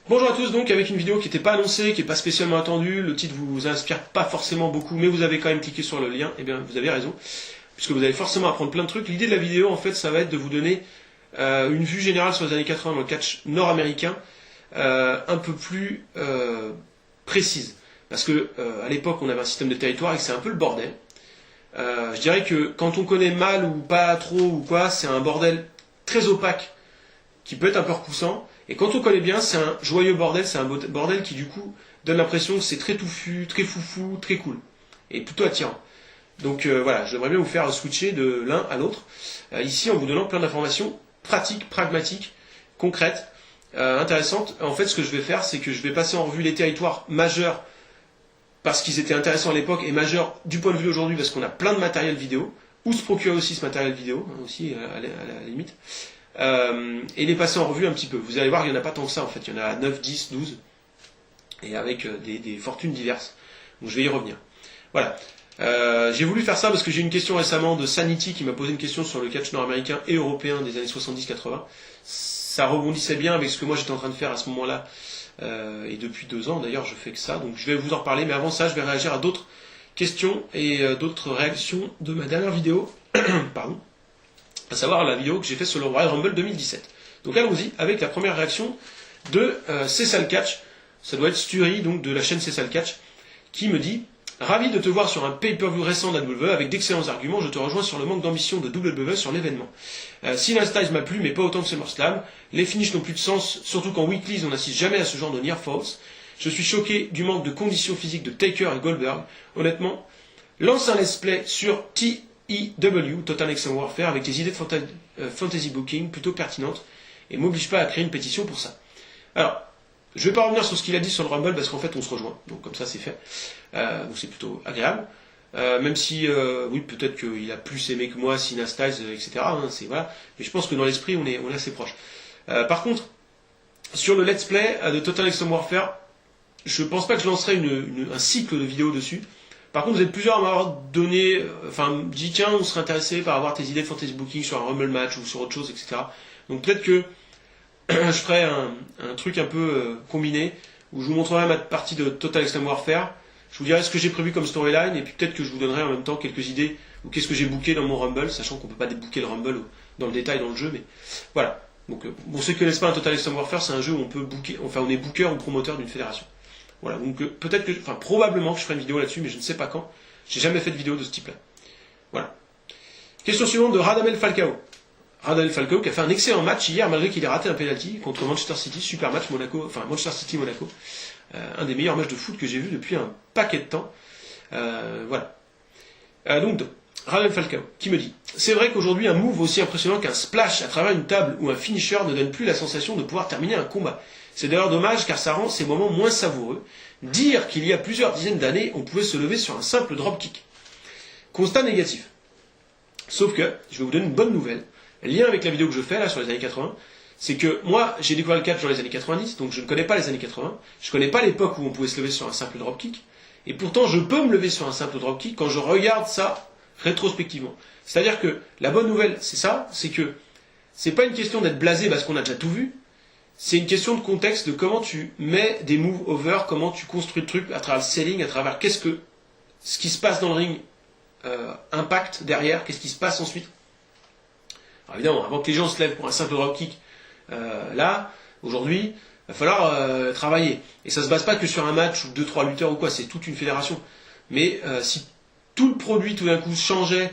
Bonjour à tous, donc avec une vidéo qui n'était pas annoncée, qui n'est pas spécialement attendue, le titre vous inspire pas forcément beaucoup, mais vous avez quand même cliqué sur le lien, et bien vous avez raison, puisque vous allez forcément apprendre plein de trucs. L'idée de la vidéo en fait ça va être de vous donner une vue générale sur les années 80 dans le catch nord-américain, un peu plus précise. Parce que à l'époque on avait un système de territoire et que c'est un peu le bordel. Je dirais que quand on connaît mal ou pas trop ou quoi, c'est un bordel très opaque qui peut être un peu repoussant. Et quand on connaît bien, c'est un joyeux bordel, c'est un bordel qui du coup donne l'impression que c'est très touffu, très foufou, très cool. Et plutôt attirant. Donc voilà, j'aimerais bien vous faire switcher de l'un à l'autre. Ici en vous donnant plein d'informations pratiques, pragmatiques, concrètes, intéressantes. En fait ce que je vais faire, c'est que je vais passer en revue les territoires majeurs parce qu'ils étaient intéressants à l'époque et majeurs du point de vue aujourd'hui parce qu'on a plein de matériel vidéo, ou se procurer aussi ce matériel vidéo, hein, aussi à la limite. Et les passer en revue un petit peu. Vous allez voir, il n'y en a pas tant que ça en fait, il y en a 9, 10, 12, et avec des fortunes diverses. Donc je vais y revenir. Voilà. J'ai voulu faire ça parce que j'ai eu une question récemment de Sanity qui m'a posé une question sur le catch nord-américain et européen des années 70-80. Ça rebondissait bien avec ce que moi j'étais en train de faire à ce moment-là, et depuis 2 ans d'ailleurs je fais que ça, donc je vais vous en reparler, mais avant ça je vais réagir à d'autres questions et d'autres réactions de ma dernière vidéo, pardon, à savoir la vidéo que j'ai faite sur le Royal Rumble 2017. Donc allons-y avec la première réaction de Cessal Catch, ça doit être Sturi, donc de la chaîne Cessal Catch, qui me dit: ravi de te voir sur un pay-per-view récent de la WWE avec d'excellents arguments, je te rejoins sur le manque d'ambition de WWE sur l'événement. Silas Styles m'a plu, mais pas autant que SummerSlam. Les finishes n'ont plus de sens, surtout qu'en weeklies on n'assiste jamais à ce genre de near falls. Je suis choqué du manque de conditions physiques de Taker et Goldberg. Honnêtement, lance un let's play sur TEW, Total Extreme Warfare, avec des idées de fantasy booking plutôt pertinentes, et m'oblige pas à créer une pétition pour ça. Alors, je vais pas revenir sur ce qu'il a dit sur le Rumble parce qu'en fait on se rejoint, donc comme ça c'est fait. Donc c'est plutôt agréable. Même si, oui, peut-être qu'il a plus aimé que moi, Silas Styles, etc. Hein, voilà. Mais je pense que dans l'esprit on est assez proche. Par contre, sur le let's play de Total Extreme Warfare, je pense pas que je lancerai un cycle de vidéos dessus. Par contre, vous êtes plusieurs à m'avoir donné, dit tiens, on serait intéressé par avoir tes idées de fantasy booking sur un Rumble match ou sur autre chose, etc. Donc peut-être que je ferai un truc un peu combiné, où je vous montrerai ma partie de Total Extreme Warfare, je vous dirai ce que j'ai prévu comme storyline, et puis peut-être que je vous donnerai en même temps quelques idées, ou qu'est-ce que j'ai booké dans mon Rumble, sachant qu'on peut pas débooker le Rumble dans le détail dans le jeu, mais voilà. Donc pour ceux qui connaissent pas un Total Extreme Warfare, c'est un jeu où on peut booker, enfin on est booker ou promoteur d'une fédération. Voilà, donc peut-être que, probablement que je ferai une vidéo là-dessus, mais je ne sais pas quand. J'ai jamais fait de vidéo de ce type-là. Voilà. Question suivante de Radamel Falcao. Radamel Falcao qui a fait un excellent match hier malgré qu'il ait raté un penalty contre Manchester City, super match Manchester City-Monaco. Un des meilleurs matchs de foot que j'ai vu depuis un paquet de temps. Voilà. Donc, Radamel Falcao qui me dit: c'est vrai qu'aujourd'hui un move aussi impressionnant qu'un splash à travers une table ou un finisher ne donne plus la sensation de pouvoir terminer un combat. C'est d'ailleurs dommage car ça rend ces moments moins savoureux. Dire qu'il y a plusieurs dizaines d'années on pouvait se lever sur un simple dropkick. Constat négatif. Sauf que, je vais vous donner une bonne nouvelle. Lien avec la vidéo que je fais là sur les années 80, c'est que moi j'ai découvert le catch dans les années 90, donc je ne connais pas les années 80, je ne connais pas l'époque où on pouvait se lever sur un simple dropkick, et pourtant je peux me lever sur un simple dropkick quand je regarde ça rétrospectivement. C'est-à-dire que la bonne nouvelle c'est ça, c'est que c'est pas une question d'être blasé parce qu'on a déjà tout vu, c'est une question de contexte, de comment tu mets des moves over, comment tu construis le truc à travers le selling, à travers ce qui se passe dans le ring impact derrière, qu'est-ce qui se passe ensuite. Alors évidemment, avant que les gens se lèvent pour un simple dropkick, là, aujourd'hui, il va falloir travailler. Et ça se base pas que sur un match ou 2-3 lutteurs ou quoi, c'est toute une fédération. Mais si tout le produit tout d'un coup changeait,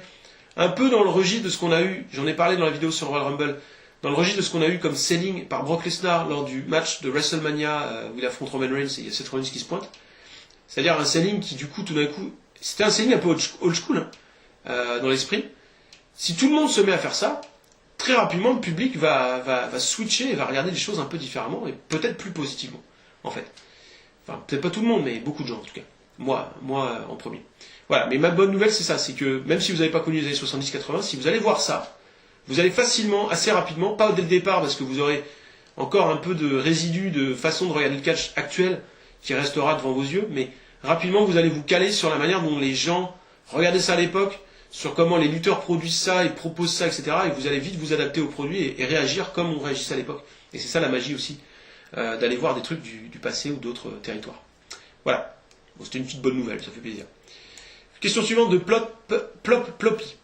un peu dans le registre de ce qu'on a eu, j'en ai parlé dans la vidéo sur le Royal Rumble, dans le registre de ce qu'on a eu comme selling par Brock Lesnar lors du match de WrestleMania où il affronte Roman Reigns et il y a Seth Rollins qui se pointe, c'est-à-dire un selling qui du coup tout d'un coup, c'était un selling un peu old school hein, dans l'esprit. Si tout le monde se met à faire ça, très rapidement le public va switcher et va regarder les choses un peu différemment et peut-être plus positivement en fait. Enfin peut-être pas tout le monde mais beaucoup de gens en tout cas. Moi en premier. Voilà, mais ma bonne nouvelle c'est ça, c'est que même si vous n'avez pas connu les années 70-80, si vous allez voir ça, vous allez facilement, assez rapidement, pas dès le départ parce que vous aurez encore un peu de résidus de façon de regarder le catch actuel qui restera devant vos yeux, mais rapidement vous allez vous caler sur la manière dont les gens regardaient ça à l'époque, sur comment les lutteurs produisent ça et proposent ça, etc. Et vous allez vite vous adapter au produit et réagir comme on réagissait à l'époque. Et c'est ça la magie aussi d'aller voir des trucs du passé ou d'autres territoires. Voilà. Bon, c'était une petite bonne nouvelle, ça fait plaisir. Question suivante de Ploppy.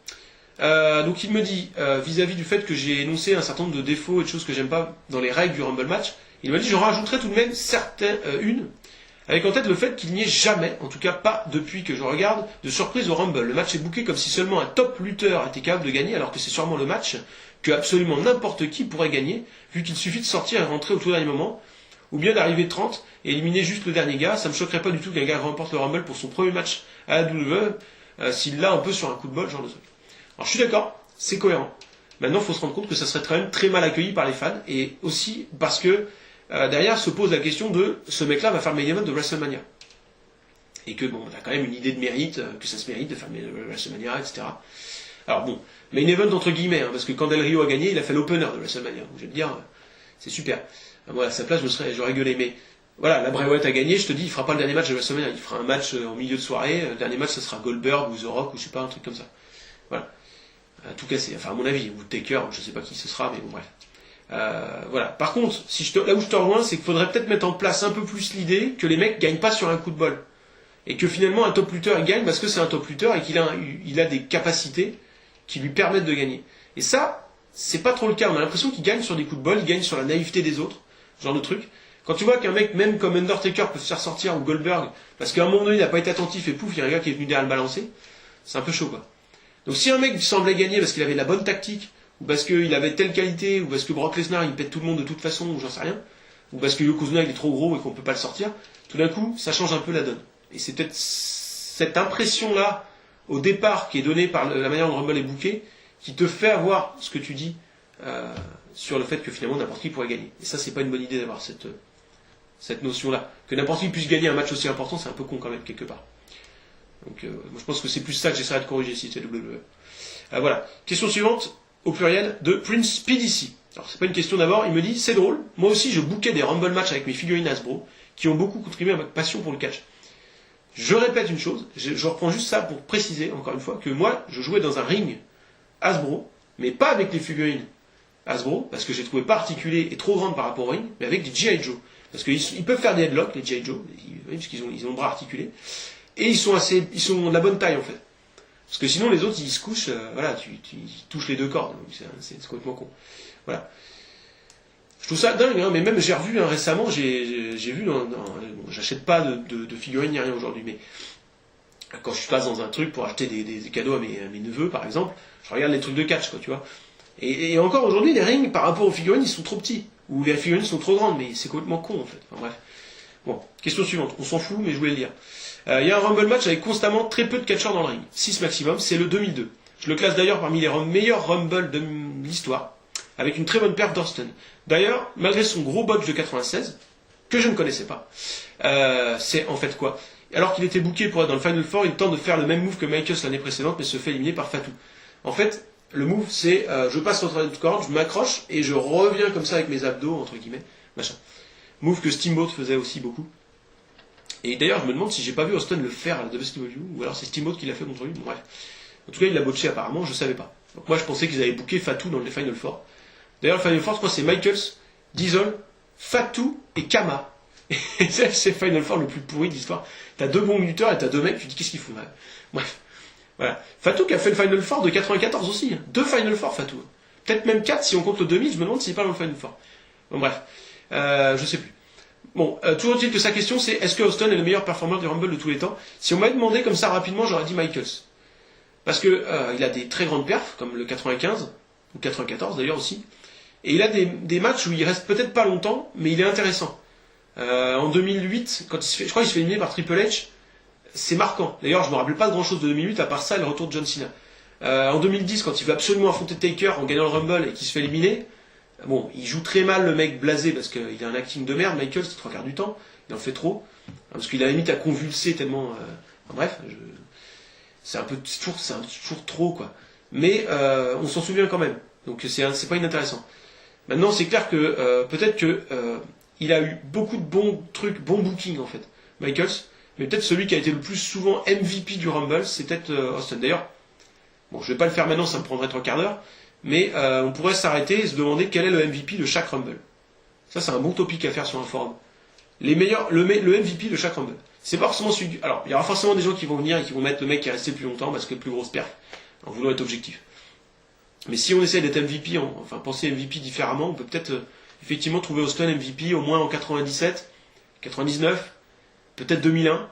Donc il me dit, vis-à-vis du fait que j'ai énoncé un certain nombre de défauts et de choses que j'aime pas dans les règles du Rumble Match, il m'a dit j'en rajouterai tout de même une, avec en tête le fait qu'il n'y ait jamais, en tout cas pas depuis que je regarde, de surprise au Rumble. Le match est booké comme si seulement un top lutteur était capable de gagner, alors que c'est sûrement le match que absolument n'importe qui pourrait gagner, vu qu'il suffit de sortir et rentrer au tout dernier moment, ou bien d'arriver 30 et éliminer juste le dernier gars. Ça me choquerait pas du tout qu'un gars remporte le Rumble pour son premier match à la WWE, s'il l'a un peu sur un coup de bol, genre de truc. Alors je suis d'accord, c'est cohérent. Maintenant, il faut se rendre compte que ça serait quand même très mal accueilli par les fans, et aussi parce que derrière se pose la question de ce mec-là va faire le main event de WrestleMania. Et que bon, on a quand même une idée de mérite, que ça se mérite de faire le WrestleMania, etc. Alors bon, main event entre guillemets, hein, parce que quand Del Rio a gagné, il a fait l'opener de WrestleMania. Donc je vais te dire, c'est super. Moi, à sa place, j'aurais gueulé, mais voilà, la Bray Wyatt a gagné, je te dis, il fera pas le dernier match de WrestleMania, il fera un match en milieu de soirée, le dernier match, ça sera Goldberg ou The Rock, ou je sais pas, un truc comme ça. Voilà. Tout casser, enfin à mon avis, ou Taker, je sais pas qui ce sera, mais bon bref. Voilà. Par contre, là où je te rejoins, c'est qu'il faudrait peut-être mettre en place un peu plus l'idée que les mecs gagnent pas sur un coup de bol. Et que finalement un top lutteur il gagne parce que c'est un top lutteur et qu'il a des capacités qui lui permettent de gagner. Et ça, c'est pas trop le cas. On a l'impression qu'il gagne sur des coups de bol, il gagne sur la naïveté des autres, ce genre de truc. Quand tu vois qu'un mec, même comme Undertaker, peut se faire sortir, ou Goldberg, parce qu'à un moment donné il n'a pas été attentif et pouf, il y a un gars qui est venu derrière le balancer, c'est un peu chaud quoi. Donc si un mec semblait gagner parce qu'il avait la bonne tactique, ou parce qu'il avait telle qualité, ou parce que Brock Lesnar il pète tout le monde de toute façon, ou j'en sais rien, ou parce que Yokozuna il est trop gros et qu'on peut pas le sortir, tout d'un coup ça change un peu la donne. Et c'est peut-être cette impression-là, au départ, qui est donnée par la manière dont Rumble est booké, qui te fait avoir ce que tu dis sur le fait que finalement n'importe qui pourrait gagner. Et ça, c'est pas une bonne idée d'avoir cette notion-là. Que n'importe qui puisse gagner un match aussi important, c'est un peu con quand même, quelque part. Donc, moi, je pense que c'est plus ça que j'essaierai de corriger si c'était WWE. Voilà. Question suivante, au pluriel, de Prince PDC. Alors, c'est pas une question d'abord, il me dit, c'est drôle, moi aussi je bookais des Rumble matchs avec mes figurines Hasbro, qui ont beaucoup contribué à ma passion pour le catch. Je répète une chose, je reprends juste ça pour préciser, encore une fois, que moi, je jouais dans un ring Hasbro, mais pas avec les figurines Hasbro, parce que j'ai trouvé pas articulé et trop grande par rapport au ring, mais avec des G.I. Joe. Parce qu'ils peuvent faire des headlocks, les G.I. Joe, parce qu'ils ont le bras articulé, et ils sont de la bonne taille, en fait. Parce que sinon, les autres, ils se couchent, voilà, tu touches les deux cordes, donc c'est complètement con. Voilà. Je trouve ça dingue, hein, mais même j'ai revu récemment, j'ai vu, bon, j'achète pas de figurines ni rien aujourd'hui, mais quand je passe dans un truc pour acheter des cadeaux à mes neveux, par exemple, je regarde les trucs de catch, quoi, tu vois. Et encore aujourd'hui, les rings, par rapport aux figurines, ils sont trop petits, ou les figurines sont trop grandes, mais c'est complètement con, en fait. Enfin, bref. Bon, question suivante, on s'en fout, mais je voulais le dire. Il y a un Rumble match avec constamment très peu de catcheurs dans le ring, 6 maximum, c'est le 2002. Je le classe d'ailleurs parmi les meilleurs Rumble de l'histoire, avec une très bonne perte d'Austin. D'ailleurs, malgré son gros botch de 96, que je ne connaissais pas, c'est en fait quoi? Alors qu'il était booké pour être dans le Final Four, il tente de faire le même move que Michaels l'année précédente, mais se fait éliminer par Fatou. En fait, le move, c'est je passe entre les cordes, je m'accroche, et je reviens comme ça avec mes abdos, entre guillemets, machin. Move que Steamboat faisait aussi beaucoup. Et d'ailleurs, je me demande si j'ai pas vu Austin le faire à la WCW, ou alors c'est Steamboat qui l'a fait contre lui, bon, bref. En tout cas, il l'a botché apparemment, je savais pas. Donc moi, je pensais qu'ils avaient booké Fatou dans les Final Four. D'ailleurs, le Final Four, je crois que c'est Michaels, Diesel, Fatou et Kama. Et c'est le Final Four le plus pourri de l'histoire. T'as deux bons lutteurs et t'as deux mecs, tu te dis qu'est-ce qu'ils font là. Bref. Voilà. Fatou qui a fait le Final Four de 94 aussi. Hein. Deux Final Four, Fatou. Peut-être même 4 si on compte le 2000, je me demande s'il est pas dans le Final Four. Bon, bref. Je sais plus. Bon, toujours est-il que sa question c'est est-ce que Austin est le meilleur performeur du Rumble de tous les temps? Si on m'avait demandé comme ça rapidement, j'aurais dit Michaels. Parce que il a des très grandes perfs, comme le 95, ou 94 d'ailleurs aussi. Et il a des matchs où il reste peut-être pas longtemps, mais il est intéressant. En 2008, quand je crois qu'il se fait éliminer par Triple H, c'est marquant. D'ailleurs, je me rappelle pas de grand chose de 2008, à part ça, et le retour de John Cena. En 2010, quand il veut absolument affronter Taker en gagnant le Rumble et qu'il se fait éliminer, bon, il joue très mal le mec blasé parce qu'il a un acting de merde, Michael, c'est 3 quarts du temps, il en fait trop, parce qu'il a limite à convulser tellement... Enfin, bref, c'est toujours trop, quoi. Mais on s'en souvient quand même, donc c'est pas inintéressant. Maintenant, c'est clair que peut-être que il a eu beaucoup de bons trucs, bons bookings en fait, Michaels, mais peut-être celui qui a été le plus souvent MVP du Rumble, c'est peut-être Austin. D'ailleurs, bon, je vais pas le faire maintenant, ça me prendrait 3 quarts d'heure, mais on pourrait s'arrêter et se demander quel est le MVP de chaque Rumble. Ça, c'est un bon topic à faire sur un forum. Les meilleurs, le MVP de chaque Rumble. C'est pas forcément celui. Alors, il y aura forcément des gens qui vont venir et qui vont mettre le mec qui est resté le plus longtemps parce que le plus grosse perf, en voulant être objectif. Mais si on essaie d'être MVP, enfin penser MVP différemment, on peut peut-être effectivement trouver Austin MVP au moins en 97, 99, peut-être 2001,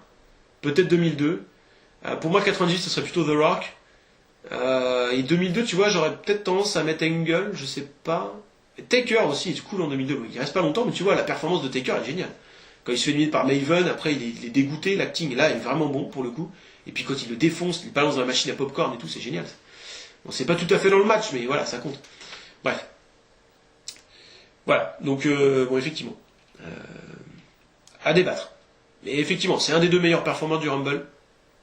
peut-être 2002. Pour moi, 98, ce serait plutôt The Rock. Et 2002, tu vois, j'aurais peut-être tendance à mettre Angle, je sais pas. Et Taker aussi, c'est cool en 2002. Il reste pas longtemps, mais tu vois, la performance de Taker est géniale. Quand il se fait éliminer par Maven, après il est dégoûté, l'acting là est vraiment bon pour le coup. Et puis quand il le défonce, il balance dans la machine à popcorn et tout, c'est génial. Bon, c'est pas tout à fait dans le match, mais voilà, ça compte. Bref. Voilà, donc bon, effectivement. À débattre. Mais effectivement, c'est un des deux meilleurs performeurs du Rumble,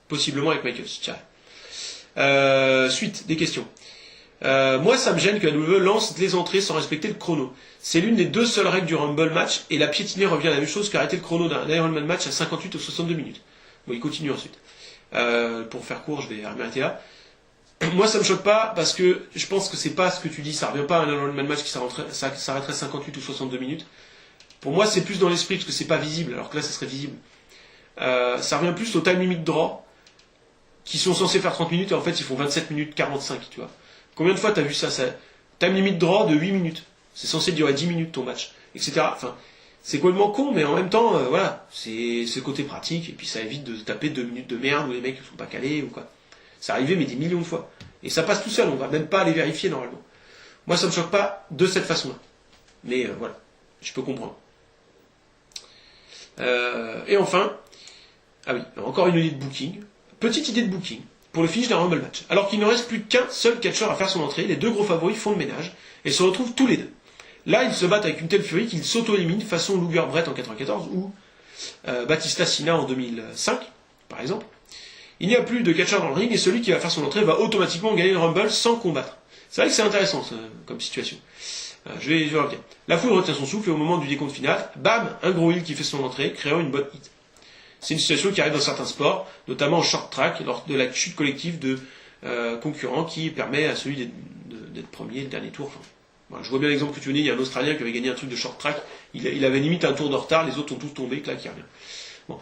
possiblement avec Michaels. Ciao. Suite des questions. Moi, ça me gêne que la WWE lance les entrées sans respecter le chrono. C'est l'une des deux seules règles du Rumble match, et la piétiner revient à la même chose qu'arrêter le chrono d'un Ironman match à 58 ou 62 minutes. Bon, il continue ensuite. Pour faire court, je vais arrêter là. Moi, ça me choque pas, parce que je pense que c'est pas ce que tu dis, ça revient pas à un Ironman match qui s'arrêterait 58 ou 62 minutes. Pour moi, c'est plus dans l'esprit, parce que c'est pas visible, alors que là, ça serait visible. Ça revient plus au time limit draw, qui sont censés faire 30 minutes, et en fait, ils font 27 minutes 45, tu vois. Combien de fois t'as vu ça, time limit draw de 8 minutes. C'est censé durer 10 minutes ton match, etc. Enfin, c'est complètement con, mais en même temps, voilà, c'est le côté pratique, et puis ça évite de taper 2 minutes de merde où les mecs ne sont pas calés ou quoi. C'est arrivé, mais des millions de fois. Et ça passe tout seul, on va même pas aller vérifier normalement. Moi, ça me choque pas de cette façon-là. Mais voilà, je peux comprendre. Et enfin, ah oui, encore une idée de booking. Petite idée de booking pour le finish d'un Rumble match. Alors qu'il ne reste plus qu'un seul catcheur à faire son entrée, les deux gros favoris font le ménage et se retrouvent tous les deux. Là, ils se battent avec une telle furie qu'ils s'auto-éliminent façon Luger Brett en 94 ou Batista Cena en 2005, par exemple. Il n'y a plus de catcheur dans le ring et celui qui va faire son entrée va automatiquement gagner le Rumble sans combattre. C'est vrai que c'est intéressant comme situation. Je vais revenir. La foule retient son souffle et au moment du décompte final, bam, un gros heel qui fait son entrée, créant une bonne hit. C'est une situation qui arrive dans certains sports, notamment en short track, lors de la chute collective de concurrents qui permet à celui d'être premier le dernier tour. Enfin, voilà, je vois bien l'exemple que tu venais, il y a un Australien qui avait gagné un truc de short track, il avait limite un tour de retard, les autres ont tous tombé, clac, il revient. Bon.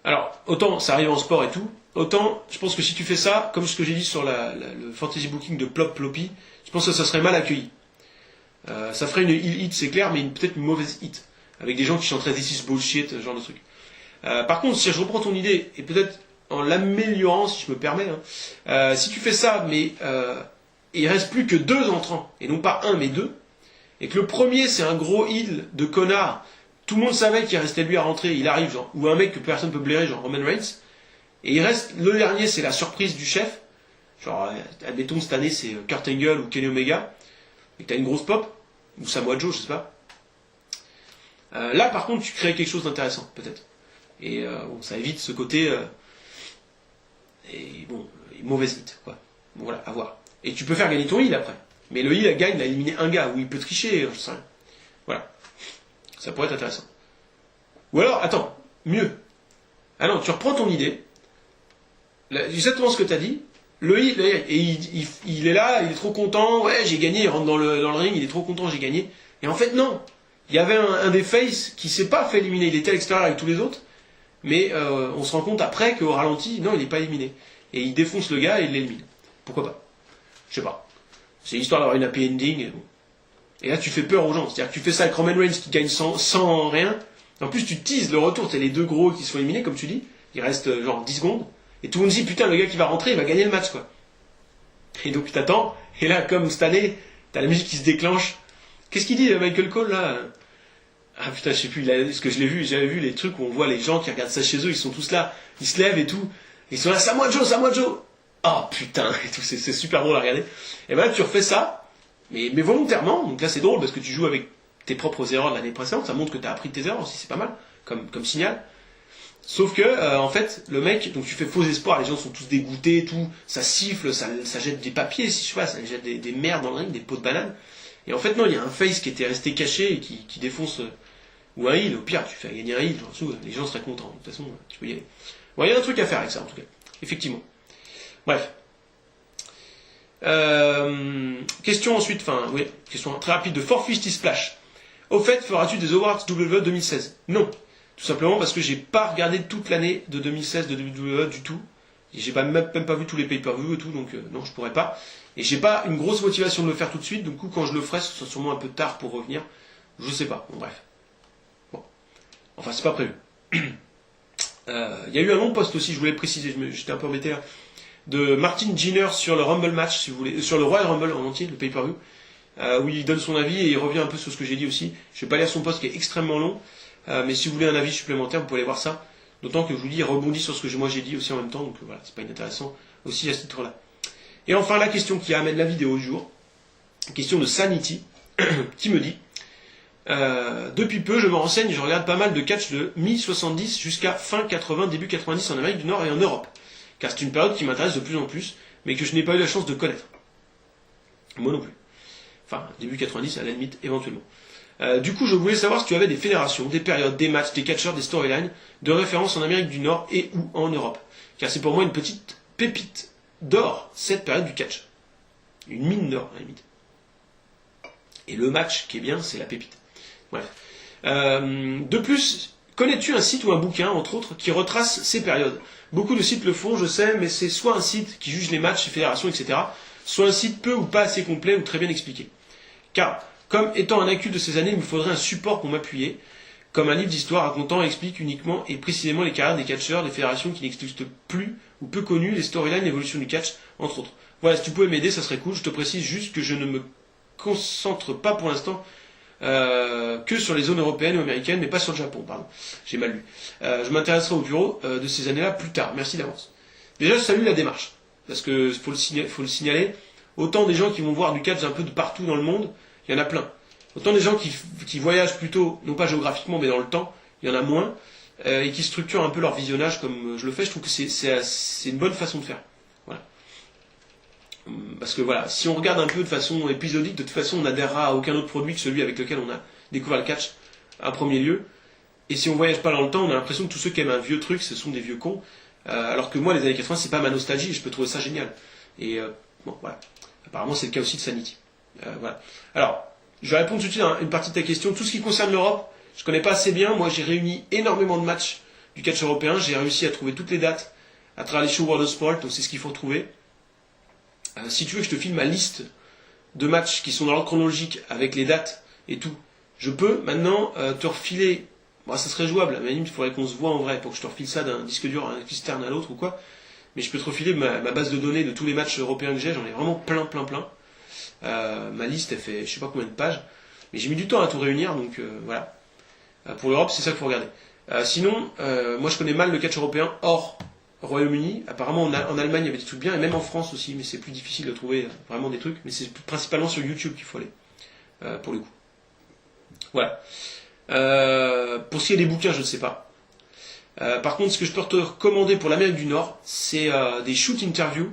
Alors, autant ça arrive en sport et tout, autant je pense que si tu fais ça, comme ce que j'ai dit sur le fantasy booking de Plop Ploppy, je pense que ça serait mal accueilli. Ça ferait une hit, c'est clair, mais peut-être une mauvaise hit, avec des gens qui chanteraient This is bullshit, ce genre de truc. Par contre, si je reprends ton idée, et peut-être en l'améliorant, si je me permets, si tu fais ça, mais il reste plus que 2 entrants, et non pas 1 mais 2, et que le premier c'est un gros heel de connard, tout le monde savait qu'il restait lui à rentrer, il arrive, genre, ou un mec que personne peut blairer, genre Roman Reigns, et il reste, le dernier c'est la surprise du chef, genre, admettons cette année c'est Kurt Angle ou Kenny Omega, et que t'as une grosse pop, ou Samoa Joe, je sais pas. Là par contre tu crées quelque chose d'intéressant, peut-être. Et bon, ça évite ce côté et bon, mauvaise hit, quoi. Bon, voilà, à voir. Et tu peux faire gagner ton heal après. Mais le heal gagne, il a éliminé un gars, ou il peut tricher, je sais rien. Voilà. Ça pourrait être intéressant. Ou alors, attends, mieux. Ah non, tu reprends ton idée, exactement ce que tu as dit, le heal, et il est là, il est trop content, ouais, j'ai gagné, il rentre dans le ring, il est trop content, j'ai gagné. Et en fait, non. Il y avait un des faces qui s'est pas fait éliminer, il était à l'extérieur avec tous les autres, mais on se rend compte après qu'au ralenti, non, il n'est pas éliminé. Et il défonce le gars et il l'élimine. Pourquoi pas? Je sais pas. C'est l'histoire d'avoir une happy ending. Et, bon. Et là, tu fais peur aux gens. C'est-à-dire que tu fais ça avec Roman Reigns qui gagne sans rien. En plus, tu teases le retour. C'est les deux gros qui se font éliminer, comme tu dis. Il reste genre 10 secondes. Et tout le monde dit, putain, le gars qui va rentrer, il va gagner le match, quoi. Et donc, tu t'attends. Et là, comme cette année, t'as la musique qui se déclenche. Qu'est-ce qu'il dit, Michael Cole, là? Ah putain, je sais plus, ce que je l'ai vu, j'avais vu les trucs où on voit les gens qui regardent ça chez eux, ils sont tous là, ils se lèvent et tout, ils sont là, c'est à moi Joe. Oh putain, et tout, c'est super drôle à regarder. Et ben là, tu refais ça, mais volontairement, donc là c'est drôle parce que tu joues avec tes propres erreurs de l'année précédente, ça montre que tu as appris de tes erreurs aussi, c'est pas mal, comme signal. Sauf que, en fait, le mec, donc tu fais faux espoir, les gens sont tous dégoûtés, tout, ça siffle, ça jette des papiers, si je sais pas, ça jette des merdes dans le ring, des pots de banane. Et en fait, non, il y a un face qui était resté caché et qui défonce. Ou un heal, au pire, tu fais gagner un heal, les gens seraient contents. De toute façon, tu peux y aller. Bon, il y a un truc à faire avec ça, en tout cas. Effectivement. Bref. Question ensuite, question très rapide de 450 Splash. Au fait, feras-tu des Awards WWE 2016? Non. Tout simplement parce que j'ai pas regardé toute l'année de 2016 de WWE du tout. Et j'ai même pas vu tous les pay-per-view et tout, donc non, je pourrais pas. Et j'ai pas une grosse motivation de le faire tout de suite, du coup, quand je le ferai, ce sera sûrement un peu tard pour revenir. Je sais pas, bon, bref. Bon. Enfin, c'est pas prévu. Il y a eu un long post aussi, je voulais le préciser, j'étais un peu embêté là, de Martin Ginner sur le Rumble match, si vous voulez, sur le Royal Rumble en entier, le pay-per-view, où il donne son avis et il revient un peu sur ce que j'ai dit aussi. Je vais pas lire son post qui est extrêmement long, mais si vous voulez un avis supplémentaire, vous pouvez aller voir ça. D'autant que je vous dis, il rebondit sur ce que moi j'ai dit aussi en même temps, donc voilà, c'est pas inintéressant aussi à ce titre-là. Et enfin, la question qui amène la vidéo du jour, question de Sanity, qui me dit depuis peu, je me renseigne, je regarde pas mal de catch de mi-70 jusqu'à fin 80, début 90 en Amérique du Nord et en Europe. Car c'est une période qui m'intéresse de plus en plus, mais que je n'ai pas eu la chance de connaître. Moi non plus. Enfin, début 90 à la limite, éventuellement. Du coup, je voulais savoir si tu avais des fédérations, des périodes, des matchs, des catcheurs, des storylines de référence en Amérique du Nord et ou en Europe. Car c'est pour moi une petite pépite d'or, cette période du catch. Une mine d'or, à la limite. Et le match qui est bien, c'est la pépite. Bref. De plus, connais-tu un site ou un bouquin, entre autres, qui retrace ces périodes? Beaucoup de sites le font, je sais, mais c'est soit un site qui juge les matchs, les fédérations, etc., soit un site peu ou pas assez complet ou très bien expliqué. Car, comme étant un inculte de ces années, il me faudrait un support pour m'appuyer, comme un livre d'histoire racontant et explique uniquement et précisément les carrières des catcheurs, des fédérations qui n'existent plus ou peu connues, les storylines, l'évolution du catch, entre autres. Voilà, si tu pouvais m'aider, ça serait cool. Je te précise juste que je ne me concentre pas pour l'instant que sur les zones européennes ou américaines, mais pas sur le Japon, pardon. J'ai mal lu. Je m'intéresserai au bureau de ces années-là plus tard. Merci d'avance. Déjà, je salue la démarche, parce que faut le signaler. Autant des gens qui vont voir du catch un peu de partout dans le monde, il y en a plein. Autant des gens qui voyagent plutôt, non pas géographiquement, mais dans le temps, il y en a moins, et qui structurent un peu leur visionnage comme je le fais. Je trouve que c'est une bonne façon de faire. Voilà. Parce que voilà, si on regarde un peu de façon épisodique, de toute façon on n'adhérera à aucun autre produit que celui avec lequel on a découvert le catch en premier lieu. Et si on voyage pas dans le temps, on a l'impression que tous ceux qui aiment un vieux truc, ce sont des vieux cons. Alors que moi, les années 80, c'est pas ma nostalgie, je peux trouver ça génial. Et bon, voilà. Apparemment, c'est le cas aussi de Sanity. Voilà. Alors, je vais répondre tout de suite à une partie de ta question. Tout ce qui concerne l'Europe, je connais pas assez bien. Moi, j'ai réuni énormément de matchs du catch européen. J'ai réussi à trouver toutes les dates à travers les shows World of Sport, donc c'est ce qu'il faut trouver. Si tu veux que je te filme ma liste de matchs qui sont dans l'ordre chronologique avec les dates et tout, je peux maintenant te refiler. Bon, ça serait jouable, à la limite, il faudrait qu'on se voit en vrai pour que je te refile ça d'un disque dur à un externe à l'autre ou quoi. Mais je peux te refiler ma base de données de tous les matchs européens que j'ai, j'en ai vraiment plein. Ma liste, elle fait je sais pas combien de pages, mais j'ai mis du temps à tout réunir, donc voilà. Pour l'Europe, c'est ça qu'il faut regarder. Sinon, moi je connais mal le catch européen hors Royaume-Uni. Apparemment en Allemagne il y avait des trucs bien, et même en France aussi, mais c'est plus difficile de trouver vraiment des trucs, mais c'est principalement sur YouTube qu'il faut aller, pour le coup. Voilà. Pour ce qui est des bouquins, je ne sais pas. Par contre, ce que je peux te recommander pour l'Amérique du Nord, c'est des shoot interviews,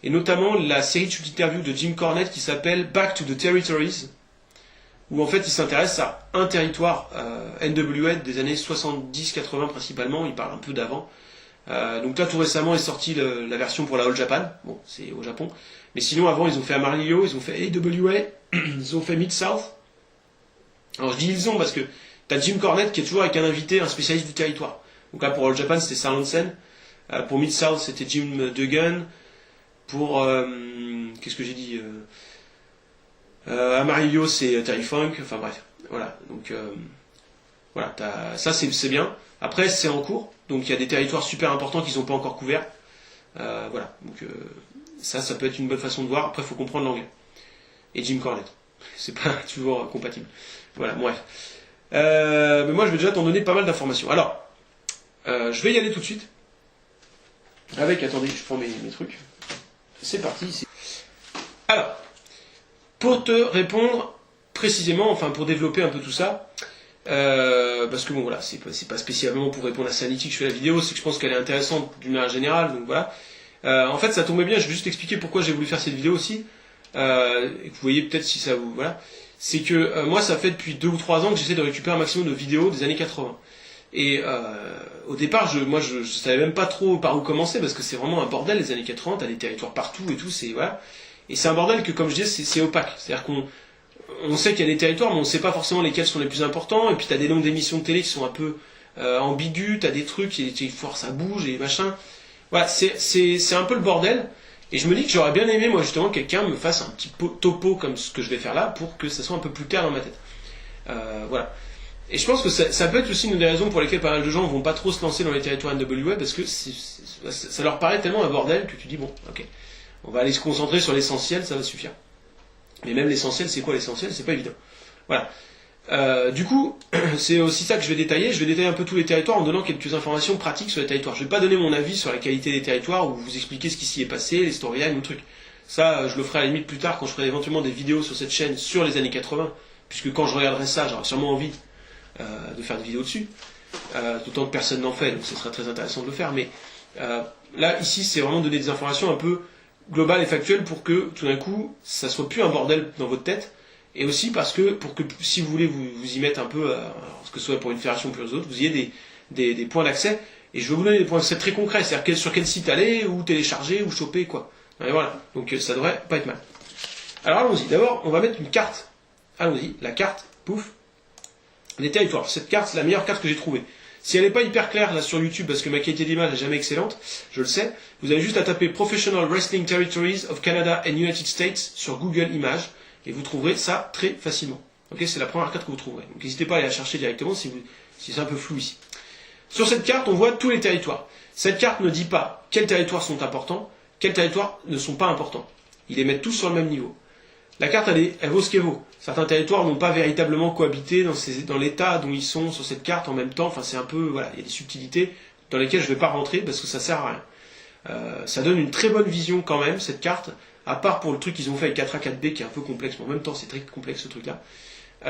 et notamment la série de shoot interviews de Jim Cornette qui s'appelle Back to the Territories, où en fait il s'intéresse à un territoire NWA des années 70-80 principalement, il parle un peu d'avant. Donc là tout récemment est sortie la version pour la All Japan, bon c'est au Japon, mais sinon avant ils ont fait Amarillo, ils ont fait AWA, ils ont fait Mid-South. Alors je dis ils ont parce que t'as Jim Cornette qui est toujours avec un invité, un spécialiste du territoire. Donc là pour All Japan c'était Sarl Hansen, pour Mid-South c'était Jim Duggan, pour qu'est-ce que j'ai dit Amarillo c'est Terry Funk, enfin bref, voilà, donc voilà, ça c'est bien. Après c'est en cours, donc il y a des territoires super importants qu'ils n'ont pas encore couverts, voilà, donc ça peut être une bonne façon de voir. Après il faut comprendre l'anglais. Et Jim Cornette, c'est pas toujours compatible. Voilà, bref. Mais moi je vais déjà t'en donner pas mal d'informations. Alors, je vais y aller tout de suite. Attendez, je prends mes trucs. C'est parti. Alors, pour te répondre précisément, enfin pour développer un peu tout ça, parce que bon voilà, c'est pas spécialement pour répondre à Sanity que je fais la vidéo, c'est que je pense qu'elle est intéressante d'une manière générale, donc voilà. En fait ça tombait bien, je vais juste expliquer pourquoi j'ai voulu faire cette vidéo aussi, et que vous voyez peut-être si ça vous... Voilà. C'est que moi ça fait depuis 2 ou 3 ans que j'essaie de récupérer un maximum de vidéos des années 80. Et au départ, je savais même pas trop par où commencer, parce que c'est vraiment un bordel les années 80, t'as des territoires partout et tout, c'est voilà. Et c'est un bordel que, comme je dis, c'est opaque. C'est-à-dire on sait qu'il y a des territoires, mais on sait pas forcément lesquels sont les plus importants, et puis t'as des nombres d'émissions de télé qui sont un peu ambigus, t'as des trucs, il faut ça bouge, et machin. Voilà, c'est un peu le bordel, et je me dis que j'aurais bien aimé, moi, justement, que quelqu'un me fasse un petit topo comme ce que je vais faire là, pour que ça soit un peu plus clair dans ma tête. Voilà. Et je pense que ça peut être aussi une des raisons pour lesquelles pas mal de gens vont pas trop se lancer dans les territoires NWA, parce que ça leur paraît tellement un bordel que tu dis, bon, ok, on va aller se concentrer sur l'essentiel, ça va suffire. Mais même l'essentiel, c'est quoi l'essentiel? C'est pas évident. Voilà. Du coup, c'est aussi ça que je vais détailler. Je vais détailler un peu tous les territoires en donnant quelques informations pratiques sur les territoires. Je vais pas donner mon avis sur la qualité des territoires ou vous expliquer ce qui s'y est passé, les storylines ou trucs. Ça, je le ferai à la limite plus tard quand je ferai éventuellement des vidéos sur cette chaîne sur les années 80, puisque quand je regarderai ça, j'aurai sûrement envie de faire des vidéos dessus. D'autant que personne n'en fait, donc ce sera très intéressant de le faire. Mais là, ici, c'est vraiment donner des informations un peu globales et factuelles pour que tout d'un coup, ça soit plus un bordel dans votre tête. Et aussi parce que, pour que si vous voulez vous y mettre un peu, que ce soit pour une fédération ou pour les autres, vous ayez des points d'accès. Et je vais vous donner des points d'accès très concrets, c'est-à-dire sur quel site aller, ou télécharger, ou choper, quoi. Et voilà, donc ça devrait pas être mal. Alors allons-y, d'abord, on va mettre une carte. Allons-y, la carte, pouf. Les territoires. Cette carte, c'est la meilleure carte que j'ai trouvée. Si elle n'est pas hyper claire là sur YouTube, parce que ma qualité d'image n'est jamais excellente, je le sais, vous avez juste à taper Professional Wrestling Territories of Canada and United States sur Google Images, et vous trouverez ça très facilement. Ok, c'est la première carte que vous trouverez. Donc n'hésitez pas à aller la chercher directement si c'est un peu flou ici. Sur cette carte, on voit tous les territoires. Cette carte ne dit pas quels territoires sont importants, quels territoires ne sont pas importants. Ils les mettent tous sur le même niveau. La carte, elle vaut ce qu'elle vaut. Certains territoires n'ont pas véritablement cohabité dans l'état dont ils sont sur cette carte en même temps. Enfin, c'est un peu, voilà, il y a des subtilités dans lesquelles je ne vais pas rentrer parce que ça sert à rien. Ça donne une très bonne vision quand même, cette carte, à part pour le truc qu'ils ont fait avec 4A, 4B qui est un peu complexe, mais en même temps c'est très complexe ce truc-là.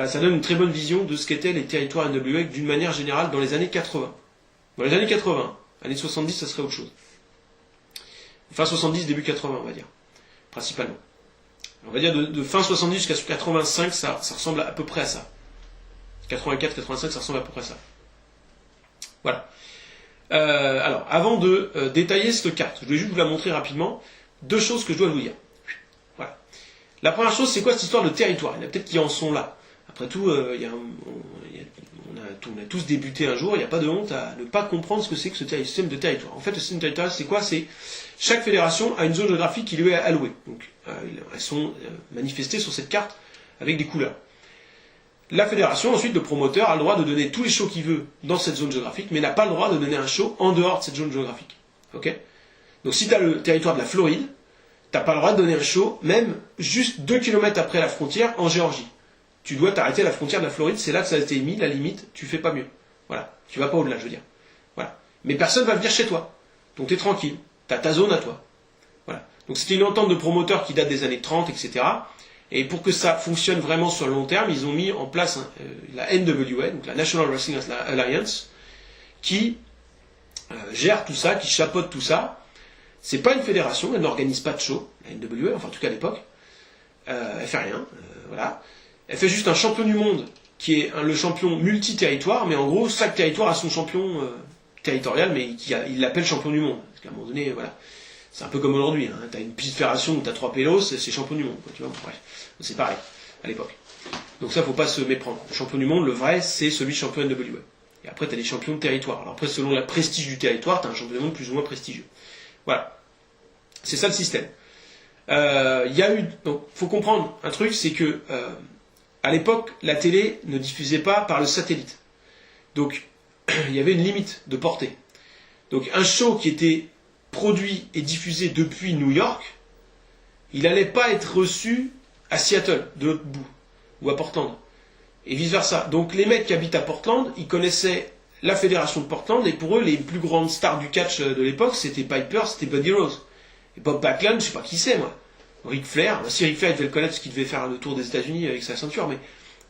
Ça donne une très bonne vision de ce qu'étaient les territoires NWA d'une manière générale dans les années 80. Dans les années 80, années 70, ça serait autre chose. Fin 70, début 80, on va dire, principalement. On va dire de fin 70 jusqu'à 85, ça ressemble à peu près à ça. 84, 85, ça ressemble à peu près à ça. Voilà. Alors, avant de détailler cette carte, je vais juste vous la montrer rapidement. Deux choses que je dois vous dire. Voilà. La première chose, c'est quoi cette histoire de territoire? Il y en a peut-être qui en sont là. Après tout, on a tous débuté un jour, il n'y a pas de honte à ne pas comprendre ce que c'est que ce système de territoire. En fait, le système de territoire, c'est quoi? C'est chaque fédération a une zone géographique qui lui est allouée. Donc, elles sont manifestées sur cette carte avec des couleurs. La fédération, ensuite, le promoteur, a le droit de donner tous les shows qu'il veut dans cette zone géographique, mais n'a pas le droit de donner un show en dehors de cette zone géographique. Ok? Donc, si tu as le territoire de la Floride, tu n'as pas le droit de donner un show, même juste 2 km après la frontière, en Géorgie. Tu dois t'arrêter à la frontière de la Floride, c'est là que ça a été mis, la limite, tu fais pas mieux. Voilà. Tu vas pas au-delà, je veux dire. Voilà. Mais personne va venir chez toi. Donc tu es tranquille. Tu as ta zone à toi. Voilà. Donc c'était une entente de promoteurs qui date des années 30, etc. Et pour que ça fonctionne vraiment sur le long terme, ils ont mis en place la NWA, donc la National Wrestling Alliance, qui gère tout ça, qui chapeaute tout ça. C'est pas une fédération, elle n'organise pas de show, la NWA, enfin en tout cas à l'époque. Elle fait rien, voilà. Elle fait juste un champion du monde qui est le champion multi-territoire, mais en gros, chaque territoire a son champion territorial, mais il l'appelle champion du monde. Parce qu'à un moment donné, voilà. C'est un peu comme aujourd'hui, hein. T'as une petite fédération où t'as 3 pélos, c'est champion du monde, quoi, tu vois. Bref, c'est pareil, à l'époque. Donc ça, faut pas se méprendre. Le champion du monde, le vrai, c'est celui champion NWA. Et après, t'as des champions de territoire. Alors après, selon la prestige du territoire, t'as un champion du monde plus ou moins prestigieux. Voilà. C'est ça le système. Donc, faut comprendre un truc, c'est que, à l'époque, la télé ne diffusait pas par le satellite. Donc, il y avait une limite de portée. Donc, un show qui était produit et diffusé depuis New York, il n'allait pas être reçu à Seattle, de l'autre bout, ou à Portland. Et vice-versa. Donc, les mecs qui habitent à Portland, ils connaissaient la fédération de Portland, et pour eux, les plus grandes stars du catch de l'époque, c'était Piper, c'était Buddy Rose. Et Bob Backlund, je sais pas qui c'est, moi. Ric Flair, si Ric Flair il devait le connaître parce qu'il devait faire le tour des États-Unis avec sa ceinture, mais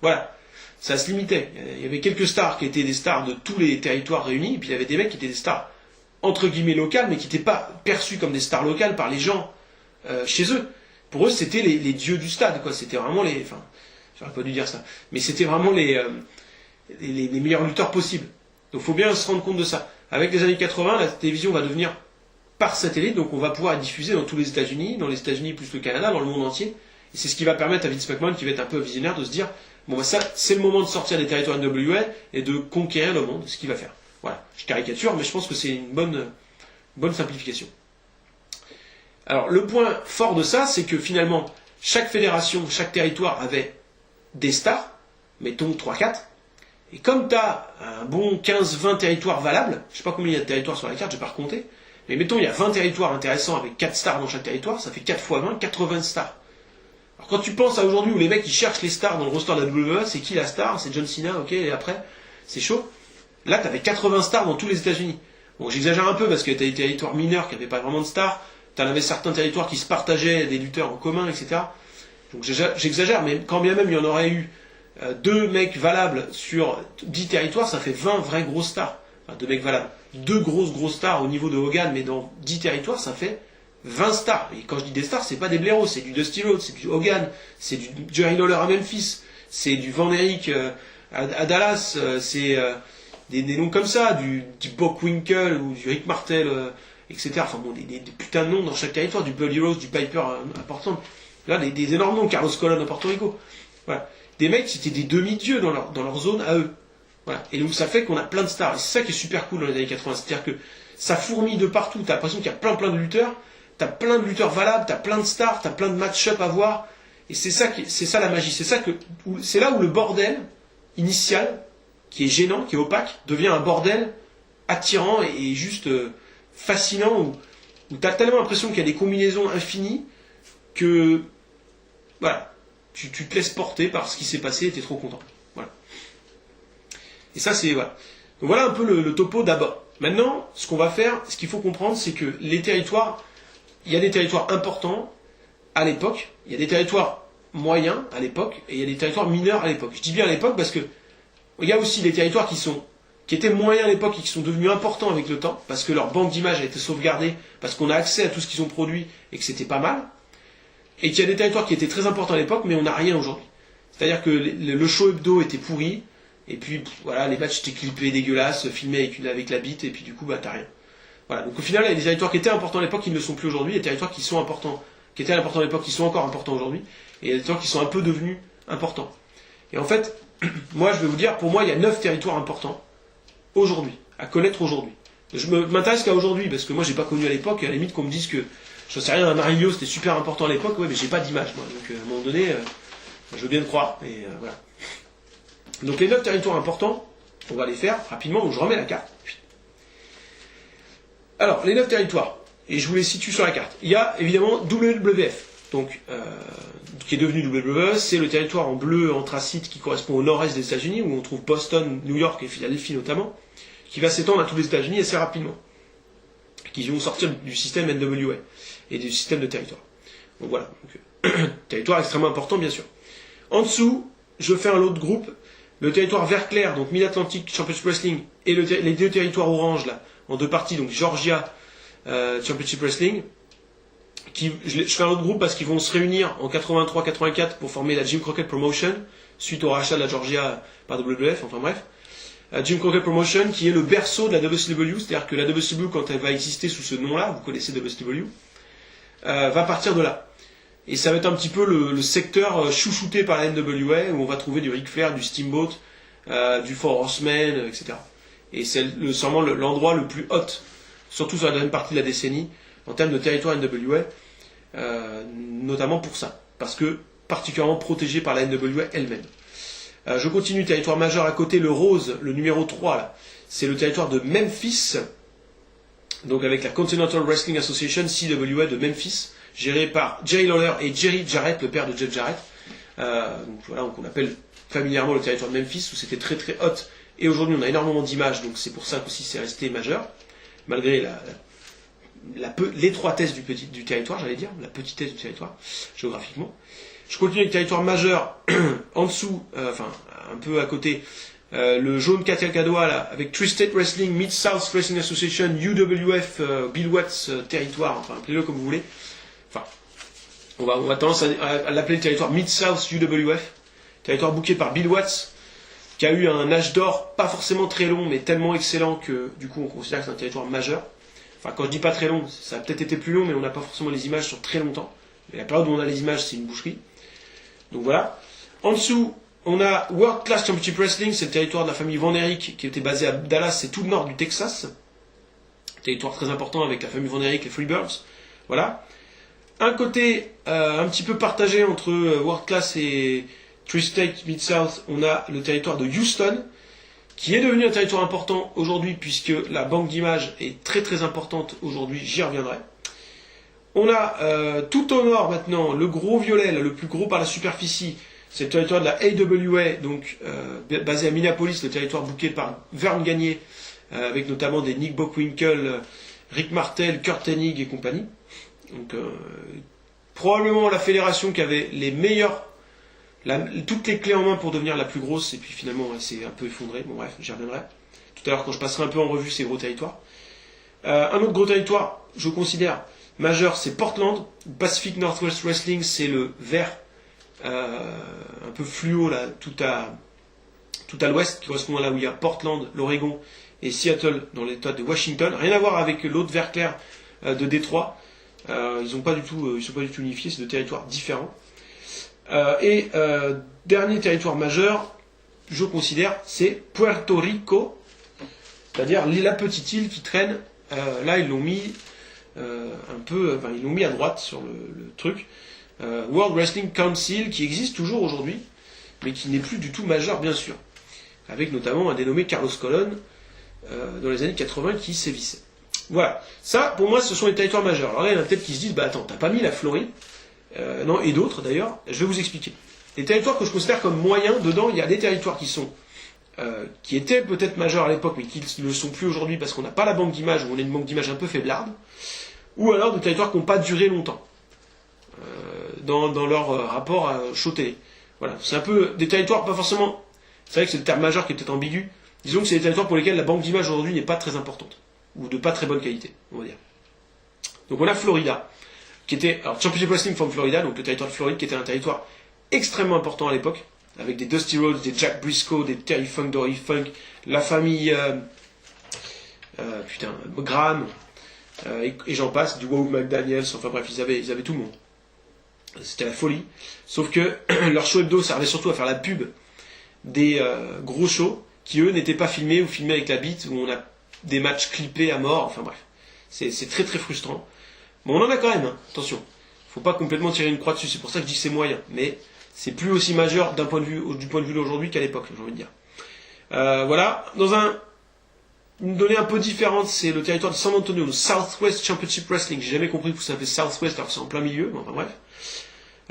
voilà, ça se limitait. Il y avait quelques stars qui étaient des stars de tous les territoires réunis, et puis il y avait des mecs qui étaient des stars entre guillemets locales, mais qui n'étaient pas perçus comme des stars locales par les gens chez eux. Pour eux, c'était les dieux du stade, quoi. C'était vraiment enfin, j'aurais pas dû dire ça, mais c'était vraiment les meilleurs lutteurs possibles. Donc il faut bien se rendre compte de ça. Avec les années 80, la télévision va devenir par satellite, donc on va pouvoir être diffusé dans tous les États-Unis, plus le Canada, dans le monde entier, Et c'est ce qui va permettre à Vince McMahon, qui va être un peu visionnaire, de se dire, bon bah ça, c'est le moment de sortir des territoires NWA et de conquérir le monde, ce qu'il va faire. Voilà, je caricature, mais je pense que c'est une bonne simplification. Alors le point fort de ça, c'est que finalement, chaque fédération, chaque territoire avait des stars, mettons 3-4, et comme tu as un bon 15-20 territoires valables, je sais pas combien il y a de territoires sur la carte, j'ai pas recompté, mais mettons il y a 20 territoires intéressants avec 4 stars dans chaque territoire, ça fait 4 x 20, 80 stars. Alors quand tu penses à aujourd'hui où les mecs ils cherchent les stars dans le roster de la WWE, c'est qui la star? C'est John Cena, ok, et après, c'est chaud. Là, tu avais 80 stars dans tous les États-Unis. Bon, j'exagère un peu parce que tu as des territoires mineurs qui n'avaient pas vraiment de stars, tu en avais certains territoires qui se partageaient des lutteurs en commun, etc. Donc j'exagère, mais quand bien même il y en aurait eu 2 mecs valables sur 10 territoires, ça fait 20 vrais grosses stars. Enfin, 2 mecs valables. 2 grosses stars au niveau de Hogan, mais dans 10 territoires, ça fait 20 stars. Et quand je dis des stars, c'est pas des blaireaux, c'est du Dusty Rhodes, c'est du Hogan, c'est du Jerry Lawler à Memphis, c'est du Van Erich à Dallas, c'est des noms comme ça, du Buck Winkle ou du Rick Martel, etc. Enfin bon, des putains de noms dans chaque territoire, du Buddy Rose, du Piper important. Là, des énormes noms, Carlos Colon à Porto Rico. Voilà. Des mecs, c'était des demi-dieux dans leur zone à eux. Voilà. Et donc ça fait qu'on a plein de stars. Et c'est ça qui est super cool dans les années 80. C'est-à-dire que ça fourmille de partout. T'as l'impression qu'il y a plein de lutteurs. T'as plein de lutteurs valables, t'as plein de stars, t'as plein de match-up à voir. Et c'est ça la magie. C'est là où le bordel initial, qui est gênant, qui est opaque, devient un bordel attirant et juste fascinant, où t'as tellement l'impression qu'il y a des combinaisons infinies que voilà, tu te laisses porter par ce qui s'est passé et t'es trop content. Voilà. Et ça c'est voilà. Donc voilà un peu le topo d'abord. Maintenant, ce qu'on va faire, ce qu'il faut comprendre, c'est que les territoires, il y a des territoires importants à l'époque, il y a des territoires moyens à l'époque, et il y a des territoires mineurs à l'époque. Je dis bien à l'époque parce que il y a aussi des territoires qui étaient moyens à l'époque et qui sont devenus importants avec le temps, parce que leur banque d'images a été sauvegardée, parce qu'on a accès à tout ce qu'ils ont produit et que c'était pas mal. Et qu'il y a des territoires qui étaient très importants à l'époque, mais on n'a rien aujourd'hui. C'est-à-dire que le show hebdo était pourri, et puis voilà, les matchs étaient clippés dégueulasses, filmés avec la bite, et puis du coup, bah t'as rien. Voilà, donc au final, il y a des territoires qui étaient importants à l'époque qui ne le sont plus aujourd'hui, et des territoires qui sont importants, qui étaient importants à l'époque qui sont encore importants aujourd'hui, et il y a des territoires qui sont un peu devenus importants. Et en fait, moi je vais vous dire, pour moi, il y a 9 territoires importants aujourd'hui, à connaître aujourd'hui. Je m'intéresse qu'à aujourd'hui, parce que moi j'ai pas connu à l'époque, et à la limite qu'on me dise que je sais rien, un Mario c'était super important à l'époque, ouais, mais j'ai pas d'image, moi. Donc à un moment donné, je veux bien le croire, et voilà. Donc les 9 territoires importants, on va les faire rapidement, donc je remets la carte. Alors, les 9 territoires, et je vous les situe sur la carte. Il y a évidemment WWF, donc, qui est devenu WWE, c'est le territoire en bleu anthracite qui correspond au nord-est des États-Unis, où on trouve Boston, New York et Philadelphie notamment, qui va s'étendre à tous les États-Unis assez rapidement, qui vont sortir du système NWA et du système de territoire. Donc voilà, territoire extrêmement important bien sûr. En dessous, je fais un autre groupe, le territoire vert clair, donc Mid-Atlantic Championship Wrestling, et les 2 territoires orange là, en 2 parties, donc Georgia Championship Wrestling, je fais un autre groupe parce qu'ils vont se réunir en 83-84 pour former la Jim Crockett Promotion, suite au rachat de la Georgia par WWF, enfin bref. Jim Crockett Promotion, qui est le berceau de la WCW, c'est-à-dire que la WCW, quand elle va exister sous ce nom-là, vous connaissez WCW, va partir de là. Et ça va être un petit peu le secteur chouchouté par la NWA, où on va trouver du Ric Flair, du Steamboat, du Four Horsemen, etc. Et c'est sûrement l'endroit le plus hot, surtout sur la deuxième partie de la décennie, en termes de territoire NWA, notamment pour ça, parce que particulièrement protégé par la NWA elle-même. Je continue, territoire majeur à côté, le rose, le numéro 3, là, c'est le territoire de Memphis, donc avec la Continental Wrestling Association, CWA de Memphis, géré par Jerry Lawler et Jerry Jarrett, le père de Jeff Jarrett, donc voilà, qu'on appelle familièrement le territoire de Memphis, où c'était très très hot, et aujourd'hui on a énormément d'images, donc c'est pour ça qu'aussi c'est resté majeur, malgré l'étroitesse du territoire, j'allais dire, la petitesse du territoire, géographiquement. Je continue avec le territoire majeur, en dessous, enfin un peu à côté, le jaune Katiakadoa là, avec Tri-State Wrestling, Mid-South Wrestling Association, UWF, Bill Watts territoire, enfin appelez-le comme vous voulez. Enfin, on va tendance à l'appeler le territoire Mid-South UWF, territoire booké par Bill Watts, qui a eu un âge d'or pas forcément très long, mais tellement excellent que du coup on considère que c'est un territoire majeur. Enfin, quand je dis pas très long, ça a peut-être été plus long, mais on n'a pas forcément les images sur très longtemps. Mais la période où on a les images, c'est une boucherie. Donc voilà. En dessous, on a World Class Championship Wrestling, c'est le territoire de la famille Von Erich qui était basé à Dallas, c'est tout le nord du Texas. Territoire très important avec la famille Von Erich, les Freebirds. Voilà. Un côté un petit peu partagé entre World Class et Tri-State Mid-South, on a le territoire de Houston, qui est devenu un territoire important aujourd'hui puisque la banque d'images est très très importante aujourd'hui, j'y reviendrai. On a tout au nord maintenant le gros violet, là, le plus gros par la superficie, c'est le territoire de la AWA, donc basé à Minneapolis, le territoire booké par Vern Gagné, avec notamment des Nick Bockwinkel, Rick Martel, Kurt Hennig et compagnie. Donc probablement la fédération qui avait les meilleurs, toutes les clés en main pour devenir la plus grosse, et puis finalement elle s'est un peu effondrée. Bon bref, j'y reviendrai tout à l'heure quand je passerai un peu en revue ces gros territoires. Un autre gros territoire, je considère majeur, c'est Portland. Pacific Northwest Wrestling, c'est le vert un peu fluo là, tout à l'ouest, qui correspond à là où il y a Portland, l'Oregon et Seattle dans l'état de Washington. Rien à voir avec l'autre vert clair de Détroit. Ils sont pas du tout unifiés, c'est deux territoires différents. Dernier territoire majeur, je considère, c'est Puerto Rico, c'est-à-dire la petite île qui traîne. Là, ils l'ont mis ils l'ont mis à droite sur le truc. World Wrestling Council, qui existe toujours aujourd'hui, mais qui n'est plus du tout majeur, bien sûr, avec notamment un dénommé Carlos Colon dans les années 80 qui sévissait. Voilà, ça pour moi ce sont les territoires majeurs. Alors là il y en a peut-être qui se disent, bah attends, t'as pas mis la Floride, non, et d'autres d'ailleurs, je vais vous expliquer. Les territoires que je considère comme moyens, dedans il y a des territoires qui étaient peut-être majeurs à l'époque, mais qui ne le sont plus aujourd'hui parce qu'on n'a pas la banque d'images, ou on a une banque d'images un peu faiblarde, ou alors des territoires qui n'ont pas duré longtemps dans leur rapport à show télé. Voilà, c'est un peu des territoires, pas forcément, c'est vrai que c'est le terme majeur qui est peut-être ambigu, disons que c'est des territoires pour lesquels la banque d'images aujourd'hui n'est pas très importante, ou de pas très bonne qualité, on va dire. Donc on a Florida, qui était, alors Championship Wrestling from Florida, donc le territoire de Floride, qui était un territoire extrêmement important à l'époque, avec des Dusty Rhodes, des Jack Briscoe, des Terry Funk, Dory Funk, la famille Graham, et j'en passe, du Wow McDaniels, enfin bref, ils avaient tout le monde. C'était la folie. Sauf que leur show hebdo servait surtout à faire la pub des gros shows, qui eux n'étaient pas filmés ou filmés avec la bite, où on a des matchs clippés à mort, enfin bref. C'est très très frustrant. Bon, on en a quand même, hein. Attention. Faut pas complètement tirer une croix dessus, c'est pour ça que je dis que c'est moyen. Mais c'est plus aussi majeur du point de vue d'aujourd'hui qu'à l'époque, j'ai envie de dire. Voilà. Dans une donnée un peu différente, c'est le territoire de San Antonio, le Southwest Championship Wrestling. J'ai jamais compris pourquoi ça s'appelait Southwest alors que c'est en plein milieu, mais enfin bref.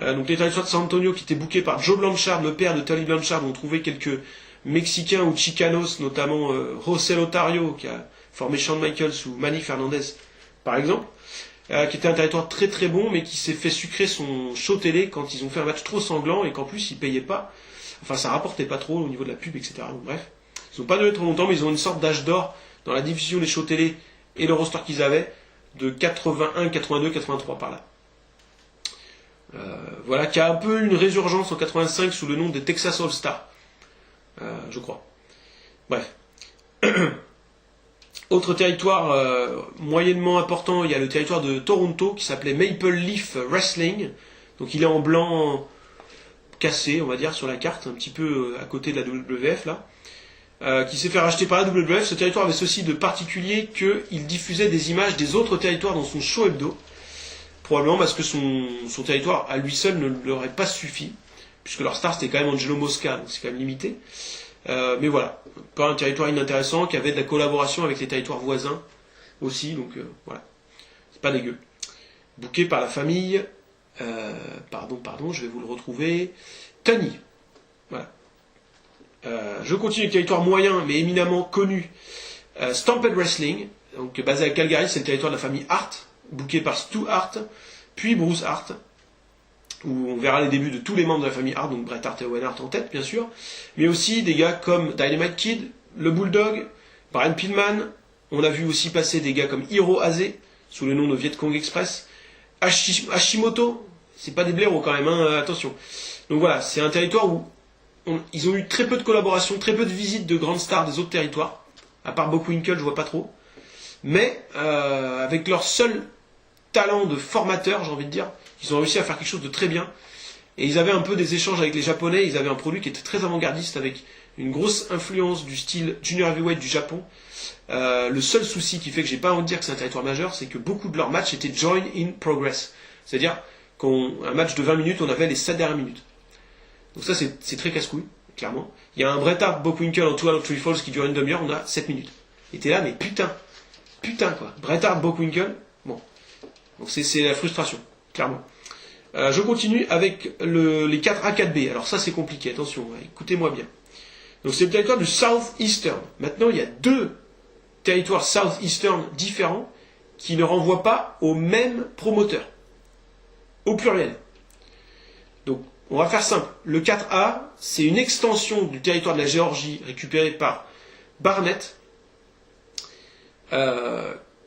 Donc les territoires de San Antonio qui étaient bookés par Joe Blanchard, le père de Tully Blanchard, où on trouvait quelques Mexicains ou Chicanos, notamment José Lotario, qui a formé Shawn Michaels, ou Manny Fernandez, par exemple, qui était un territoire très très bon, mais qui s'est fait sucrer son show télé quand ils ont fait un match trop sanglant, et qu'en plus ils payaient pas, enfin ça rapportait pas trop au niveau de la pub, etc. Donc bref, ils n'ont pas duré trop longtemps, mais ils ont une sorte d'âge d'or dans la diffusion des shows télé et le roster qu'ils avaient, de 81, 82, 83 par là. Voilà, qui a un peu une résurgence en 85 sous le nom des Texas All Stars, je crois. Bref. Autre territoire moyennement important, il y a le territoire de Toronto qui s'appelait Maple Leaf Wrestling. Donc il est en blanc cassé, on va dire, sur la carte, un petit peu à côté de la WWF là, qui s'est fait racheter par la WWF. Ce territoire avait ceci de particulier qu'il diffusait des images des autres territoires dans son show hebdo. Probablement parce que son territoire à lui seul ne leur aurait pas suffi, puisque leur star c'était quand même Angelo Mosca, donc c'est quand même limité. Mais voilà, pas un territoire inintéressant, qui avait de la collaboration avec les territoires voisins aussi, donc voilà, c'est pas dégueu. Booké par la famille, je vais vous le retrouver, Tony. Voilà. Je continue le territoire moyen, mais éminemment connu, Stampede Wrestling, donc basé à Calgary, c'est le territoire de la famille Hart, booké par Stu Hart, puis Bruce Hart, où on verra les débuts de tous les membres de la famille Hart, donc Bret Hart et Owen Hart en tête, bien sûr, mais aussi des gars comme Dynamite Kid, le Bulldog, Brian Pillman, on a vu aussi passer des gars comme Hiro Aze, sous le nom de Viet Cong Express, Hashimoto, c'est pas des blaireaux quand même, hein, attention. Donc voilà, c'est un territoire où ils ont eu très peu de collaboration, très peu de visites de grandes stars des autres territoires, à part Bockwinkel, je vois pas trop, mais avec leur seul talent de formateur, j'ai envie de dire, ils ont réussi à faire quelque chose de très bien, Et ils avaient un peu des échanges avec les Japonais, ils avaient un produit qui était très avant-gardiste avec une grosse influence du style junior heavyweight du Japon. Le seul souci qui fait que j'ai pas envie de dire que c'est un territoire majeur, c'est que beaucoup de leurs matchs étaient join in progress. C'est-à-dire qu'un match de 20 minutes, on avait les 7 dernières minutes. Donc ça, c'est très casse-couille, clairement. Il y a un Bret Hart Bockwinkel en 2 out of 3 falls qui dure une demi-heure, on a 7 minutes. Et t'es là, mais putain quoi. Bret Hart Bockwinkel, bon. Donc c'est la frustration, clairement. Je continue avec les 4 A4B. Alors ça, c'est compliqué, attention, écoutez-moi bien. Donc c'est le territoire du Southeastern. Maintenant, il y a 2 territoires Southeastern différents qui ne renvoient pas au même promoteur. Au pluriel. Donc, on va faire simple. Le 4A, c'est une extension du territoire de la Géorgie récupéré par Barnett,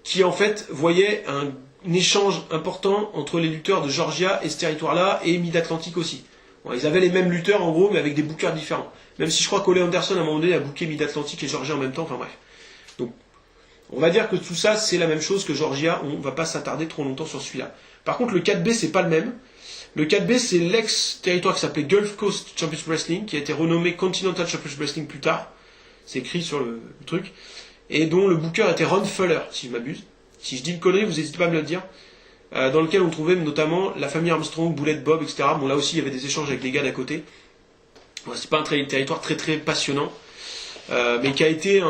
qui en fait voyait un échange important entre les lutteurs de Georgia et ce territoire-là, et Mid-Atlantique aussi. Bon, ils avaient les mêmes lutteurs en gros, mais avec des bookers différents. Même si je crois qu'Ole Anderson, à un moment donné, a booké Mid-Atlantique et Georgia en même temps, enfin bref. Donc, on va dire que tout ça, c'est la même chose que Georgia, on ne va pas s'attarder trop longtemps sur celui-là. Par contre, le 4B, c'est pas le même. Le 4B, c'est l'ex-territoire qui s'appelait Gulf Coast Championship Wrestling, qui a été renommé Continental Championship Wrestling plus tard. C'est écrit sur le truc. Et dont le booker était Ron Fuller, si je m'abuse. Si je dis une connerie, vous n'hésitez pas à me le dire. Dans lequel on trouvait notamment la famille Armstrong, Bullet Bob, etc. Bon, là aussi, il y avait des échanges avec les gars d'à côté. Bon, c'est pas un territoire très très passionnant. Mais qui a été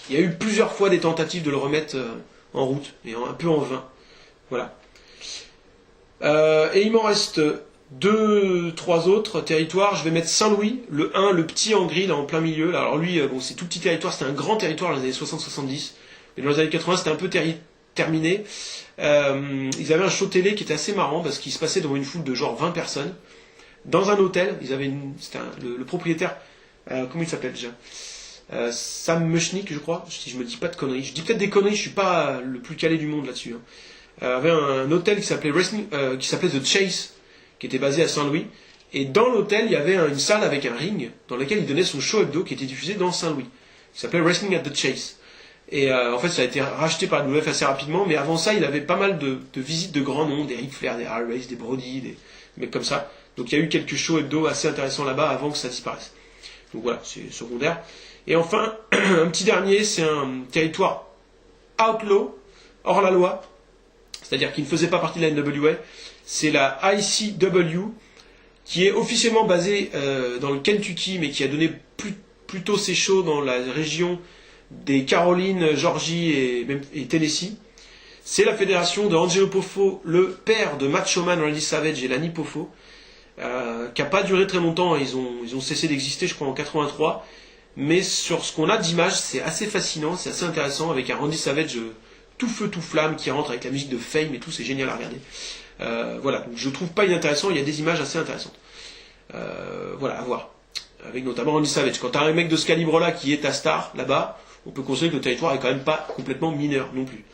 Il y a eu plusieurs fois des tentatives de le remettre en route, mais un peu en vain. Voilà. Et il m'en reste 2-3 autres territoires. Je vais mettre Saint-Louis, le 1, le petit en gris, là, en plein milieu. Là, alors lui, bon, c'est tout petit territoire, c'était un grand territoire dans les années 60-70. Mais dans les années 80, c'était un peu terminé. Ils avaient un show télé qui était assez marrant, parce qu'il se passait devant une foule de genre 20 personnes. Dans un hôtel, c'était le propriétaire, comment il s'appelle déjà Sam Mushnick, je crois, si je me dis pas de conneries. Je dis peut-être des conneries, je suis pas le plus calé du monde là-dessus. Avait un hôtel qui s'appelait The Chase, qui était basé à Saint-Louis. Et dans l'hôtel, il y avait une salle avec un ring, dans laquelle il donnait son show hebdo, qui était diffusé dans Saint-Louis. Qui s'appelait Wrestling at the Chase. Et en fait, ça a été racheté par la WF assez rapidement, mais avant ça, il avait pas mal de visites de grands noms, des Ric Flair, des Harry Race, des Brody, des mecs comme ça. Donc il y a eu quelques shows hebdo assez intéressants là-bas avant que ça disparaisse. Donc voilà, c'est secondaire. Et enfin, un petit dernier, c'est un territoire outlaw, hors la loi, c'est-à-dire qui ne faisait pas partie de la NWA. C'est la ICW, qui est officiellement basée dans le Kentucky, mais qui a donné plutôt ses shows dans la région des Carolines, Georgie et Tennessee. C'est la fédération de Angelo Poffo, le père de Macho Man Randy Savage et Lanny Poffo, qui n'a pas duré très longtemps. Ils ont cessé d'exister, je crois, en 83. Mais sur ce qu'on a d'images, c'est assez fascinant, c'est assez intéressant, avec un Randy Savage tout feu, tout flamme, qui rentre avec la musique de Fame et tout, c'est génial à regarder. Voilà, donc je trouve pas inintéressant, il y a des images assez intéressantes. Voilà, à voir. Avec notamment Randy Savage. Quand t'as un mec de ce calibre-là qui est ta star, là-bas, on peut considérer que le territoire est quand même pas complètement mineur non plus.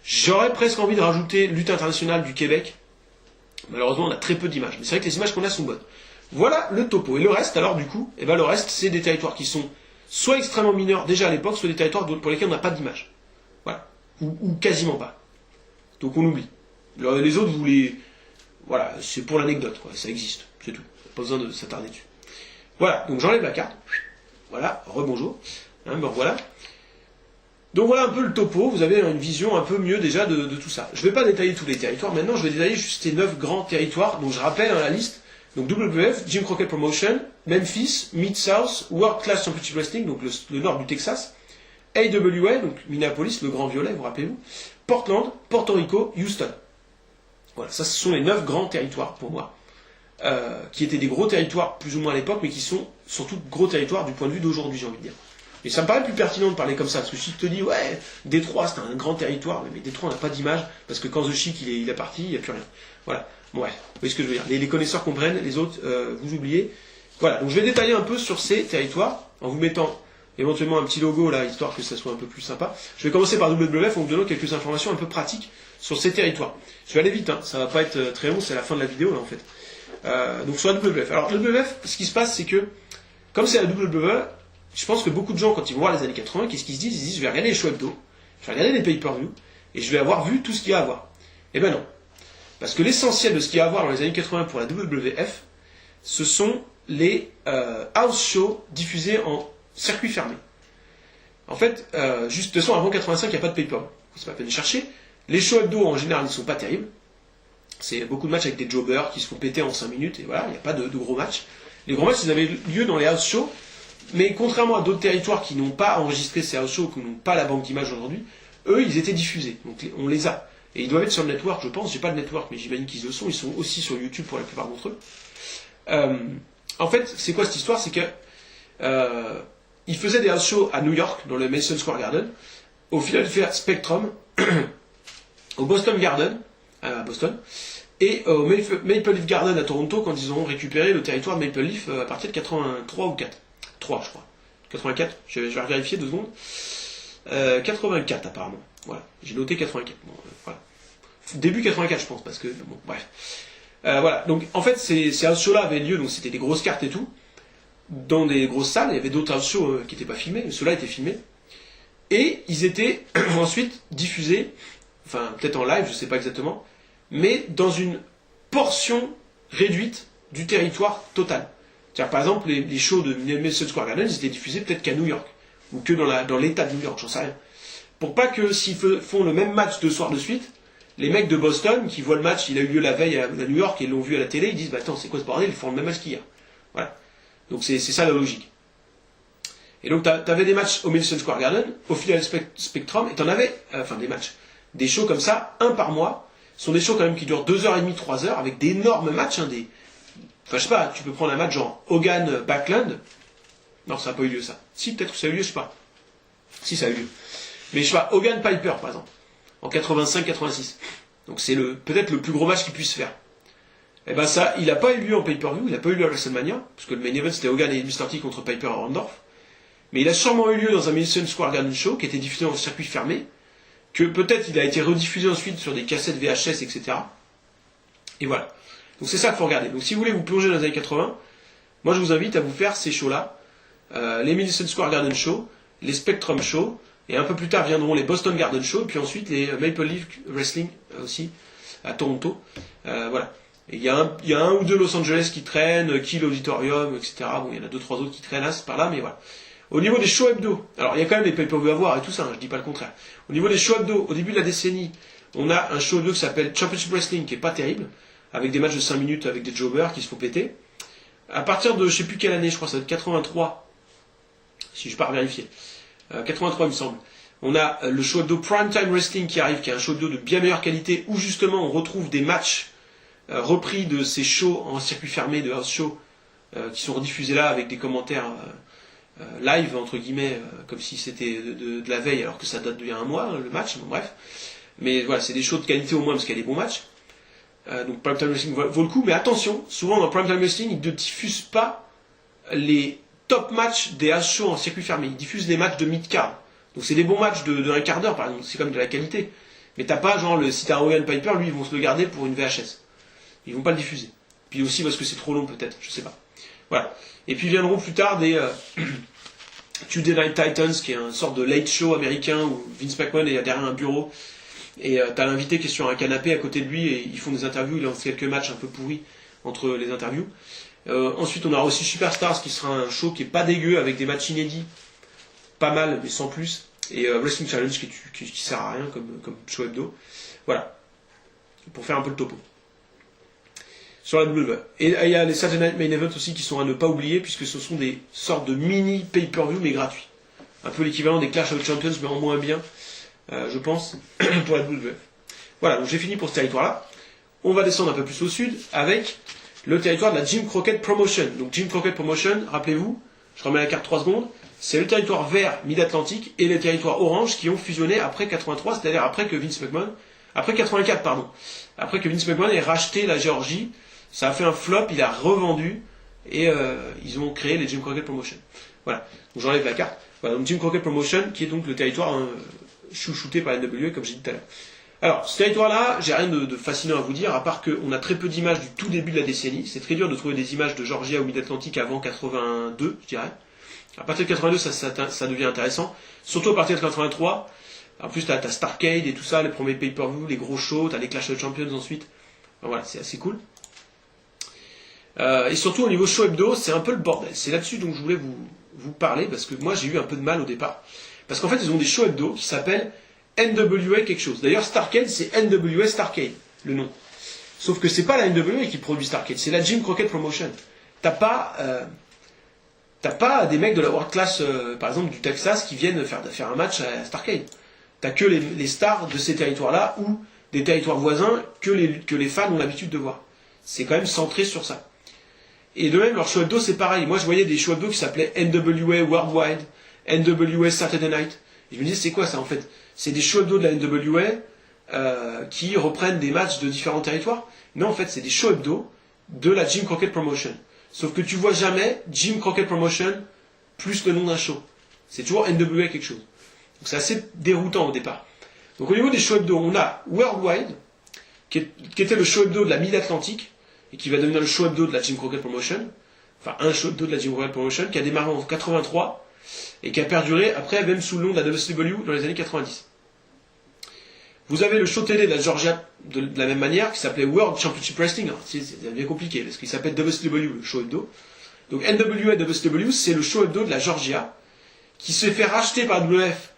J'aurais presque envie de rajouter lutte internationale du Québec. Malheureusement, on a très peu d'images. Mais c'est vrai que les images qu'on a sont bonnes. Voilà le topo. Et le reste, alors du coup, le reste, c'est des territoires qui sont soit extrêmement mineurs déjà à l'époque, soit des territoires pour lesquels on n'a pas d'image. Voilà. Ou quasiment pas. Donc on oublie. Les autres, voilà, c'est pour l'anecdote, quoi. Ça existe, c'est tout. Pas besoin de s'attarder dessus. Voilà, donc j'enlève la carte. Voilà, rebonjour. Me revoilà. Donc voilà un peu le topo, vous avez une vision un peu mieux déjà de tout ça. Je ne vais pas détailler tous les territoires, maintenant je vais détailler juste les 9 grands territoires. Donc je rappelle la liste. Donc WWF, Jim Crockett Promotion, Memphis, Mid-South, World Class Championship Wrestling, donc le nord du Texas, AWA, donc Minneapolis, le Grand Violet, vous rappelez-vous, Portland, Porto Rico, Houston. Voilà, ça ce sont les 9 grands territoires pour moi, qui étaient des gros territoires plus ou moins à l'époque, mais qui sont surtout gros territoires du point de vue d'aujourd'hui, j'ai envie de dire. Et ça me paraît plus pertinent de parler comme ça, parce que si je te dis, ouais, Détroit c'est un grand territoire, mais Détroit on n'a pas d'image, parce que quand The Chic il est parti, il n'y a plus rien. Voilà. Ouais, vous voyez ce que je veux dire. Les connaisseurs comprennent, les autres, vous oubliez. Voilà, donc je vais détailler un peu sur ces territoires, en vous mettant éventuellement un petit logo là, histoire que ça soit un peu plus sympa. Je vais commencer par WWF en vous donnant quelques informations un peu pratiques sur ces territoires. Je vais aller vite, hein, ça va pas être très long, c'est la fin de la vidéo là en fait. Donc sur la WWF. Alors la WWF, ce qui se passe, c'est que, comme c'est la WWF, je pense que beaucoup de gens, quand ils vont voir les années 80, qu'est-ce qu'ils se disent? Ils se disent, je vais regarder les shows hebdo, je vais regarder les pay-per-view, et je vais avoir vu tout ce qu'il y a à voir. Eh ben non. Parce que l'essentiel de ce qu'il y a à voir dans les années 80 pour la WWF, ce sont les house shows diffusés en circuit fermé. En fait, juste de toute façon, avant 85, il n'y a pas de pay-per-view. C'est pas la peine de chercher. Les shows hebdo, en général, ne sont pas terribles. C'est beaucoup de matchs avec des jobbers qui se font péter en 5 minutes, et voilà, il n'y a pas de gros matchs. Les gros matchs, ils avaient lieu dans les house shows, mais contrairement à d'autres territoires qui n'ont pas enregistré ces house shows, qui n'ont pas la banque d'images aujourd'hui, eux, ils étaient diffusés. Donc on les a. Et ils doivent être sur le network, je pense. J'ai pas de network, mais j'imagine qu'ils le sont. Ils sont aussi sur YouTube pour la plupart d'entre eux. En fait, c'est quoi cette histoire? C'est que ils faisaient des house shows à New York, dans le Madison Square Garden, au Philadelphia Spectrum, au Boston Garden, à Boston, et au Maple Leaf Garden à Toronto, quand ils ont récupéré le territoire de Maple Leaf à partir de 83 ou 4. 3, je crois. 84, je vais vérifier 2 secondes. 84 apparemment. Voilà, j'ai noté 84. Bon, voilà. Début 84 je pense, parce que bon, bref. Voilà, donc en fait ces house shows là avaient lieu, donc c'était des grosses cartes et tout, dans des grosses salles. Il y avait d'autres house shows qui n'étaient pas filmés, mais ceux-là étaient filmés. Et ils étaient ensuite diffusés, enfin peut-être en live, je sais pas exactement, mais dans une portion réduite du territoire total. C'est-à-dire, par exemple, les shows de Madison Square Garden, ils étaient diffusés peut-être qu'à New York, ou que dans l'état de New York, j'en sais rien. Pour pas que s'ils font le même match 2 soirs de suite, les mecs de Boston, qui voient le match, il a eu lieu la veille à New York et l'ont vu à la télé, ils disent, bah attends, c'est quoi ce bordel, ils font le même match qu'hier. Voilà. Donc c'est ça la logique. Et donc t'avais des matchs au Madison Square Garden, au Philadelphia Spectrum, et t'en avais, enfin des matchs, des shows comme ça, un par mois. Ce sont des shows quand même qui durent 2h30, 3h, avec d'énormes matchs, hein, enfin je sais pas, tu peux prendre un match genre Hogan Backlund. Non, ça n'a pas eu lieu ça. Si, peut-être que ça a eu lieu, je sais pas. Si, ça a eu lieu. Mais je sais pas, Hogan Piper par exemple, en 85-86. Donc c'est peut-être le plus gros match qu'il puisse faire. Et ben ça, il n'a pas eu lieu en pay-per-view, il n'a pas eu lieu à WrestleMania, parce que le main event c'était Hogan et Mr. T contre Piper à Orndorff. Mais il a sûrement eu lieu dans un Madison Square Garden show qui était diffusé en circuit fermé, que peut-être il a été rediffusé ensuite sur des cassettes VHS, etc. Et voilà. Donc c'est ça qu'il faut regarder. Donc si vous voulez vous plonger dans les années 80, moi je vous invite à vous faire ces shows-là, les Madison Square Garden show, les Spectrum show, et un peu plus tard viendront les Boston Garden show, et puis ensuite les Maple Leaf Wrestling aussi, à Toronto. Voilà. Et il y a un ou deux Los Angeles qui traînent, Kill Auditorium, etc. Bon, il y en a 2-3 autres qui traînent là, c'est par là, mais voilà. Au niveau des shows hebdo, alors il y a quand même des pay-per-view à voir et tout ça, hein, je dis pas le contraire. Au niveau des shows hebdo, au début de la décennie, on a un show hebdo qui s'appelle Championship Wrestling, qui est pas terrible, avec des matchs de 5 minutes avec des jobbers qui se font péter. À partir de je sais plus quelle année, je crois que ça va être 83, si je pars vérifier. 83 il me semble. On a le show hebdo Primetime Wrestling qui arrive, qui est un show hebdo de bien meilleure qualité, où justement on retrouve des matchs repris de ces shows en circuit fermé, de house show, qui sont rediffusés là avec des commentaires live, entre guillemets, comme si c'était de la veille, alors que ça date d'il y a un mois, le match, bon, bref. Mais voilà, c'est des shows de qualité au moins, parce qu'il y a des bons matchs. Donc Primetime Wrestling vaut le coup, mais attention, souvent dans Primetime Wrestling, ils ne diffusent pas les top matchs des house shows en circuit fermé, ils diffusent les matchs de mid-card. Donc c'est des bons matchs de un quart d'heure, par exemple, c'est comme de la qualité. Mais t'as pas, genre, si t'as Hogan Piper, lui, ils vont se le garder pour une VHS. Ils vont pas le diffuser. Puis aussi parce que c'est trop long, peut-être, je sais pas. Voilà. Et puis viendront plus tard des Tuesday Night Titans, qui est une sorte de late show américain où Vince McMahon est derrière un bureau et t'as l'invité qui est sur un canapé à côté de lui et ils font des interviews, il lance quelques matchs un peu pourris entre les interviews. Ensuite on aura aussi Superstars qui sera un show qui est pas dégueu avec des matchs inédits, pas mal mais sans plus, et Wrestling Challenge qui sert à rien comme show hebdo. Voilà. Pour faire un peu le topo. Sur la WWE. Et il y a les Saturday Night Main Event aussi qui sont à ne pas oublier puisque ce sont des sortes de mini pay-per-view mais gratuits. Un peu l'équivalent des Clash of Champions mais en moins bien, je pense, pour la WWE. Voilà, donc j'ai fini pour ce territoire-là. On va descendre un peu plus au sud avec le territoire de la Jim Crockett Promotion. Donc Jim Crockett Promotion, rappelez-vous, je remets la carte 3 secondes, c'est le territoire vert Mid-Atlantique et le territoire orange qui ont fusionné après 83, c'est-à-dire après que Vince McMahon, après 84 pardon, après que Vince McMahon ait racheté la Géorgie. Ça a fait un flop, il a revendu et ils ont créé les Jim Crockett Promotion. Voilà, donc j'enlève la carte. Voilà, donc Jim Crockett Promotion qui est donc le territoire chouchouté par la NWA comme j'ai dit tout à l'heure. Alors, ce territoire-là, j'ai rien de fascinant à vous dire, à part qu'on a très peu d'images du tout début de la décennie. C'est très dur de trouver des images de Georgia ou Mid-Atlantique avant 82, je dirais. À partir de 82, ça devient intéressant. Surtout à partir de 83. En plus, t'as Starrcade et tout ça, les premiers pay-per-view, les gros shows, t'as les Clash of Champions ensuite. Enfin, voilà, c'est assez cool. Et surtout au niveau show hebdo, c'est un peu le bordel. C'est là-dessus dont je voulais vous parler, parce que moi j'ai eu un peu de mal au départ. Parce qu'en fait, ils ont des shows hebdo qui s'appellent NWA quelque chose. D'ailleurs, Starrcade, c'est NWA Starrcade, le nom. Sauf que c'est pas la NWA qui produit Starrcade, c'est la Jim Crockett Promotion. T'as pas des mecs de la World Class, par exemple du Texas, qui viennent faire un match à Starrcade. T'as que les stars de ces territoires-là, ou des territoires voisins que les fans ont l'habitude de voir. C'est quand même centré sur ça. Et de même, leur show hebdo, c'est pareil. Moi, je voyais des shows hebdo qui s'appelaient NWA Worldwide, NWA Saturday Night. Et je me disais, c'est quoi ça en fait? C'est des shows hebdo de la NWA qui reprennent des matchs de différents territoires. Non, en fait, c'est des shows hebdo de la Jim Crockett Promotion. Sauf que tu vois jamais Jim Crockett Promotion plus le nom d'un show. C'est toujours NWA quelque chose. Donc c'est assez déroutant au départ. Donc au niveau des shows hebdo, on a Worldwide, qui était le show hebdo de la Mid-Atlantique, et qui va devenir le show hebdo de la Jim Crockett Promotion. Enfin, un show hebdo de la Jim Crockett Promotion, qui a démarré en 83, et qui a perduré après, même sous le nom de la WCW, dans les années 90. Vous avez le show télé de la Georgia de la même manière, qui s'appelait World Championship Wrestling. C'est bien compliqué, parce qu'il s'appelle WCW, le show hebdo. Donc NWA WCW, c'est le show hebdo de la Georgia, qui s'est fait racheter par WF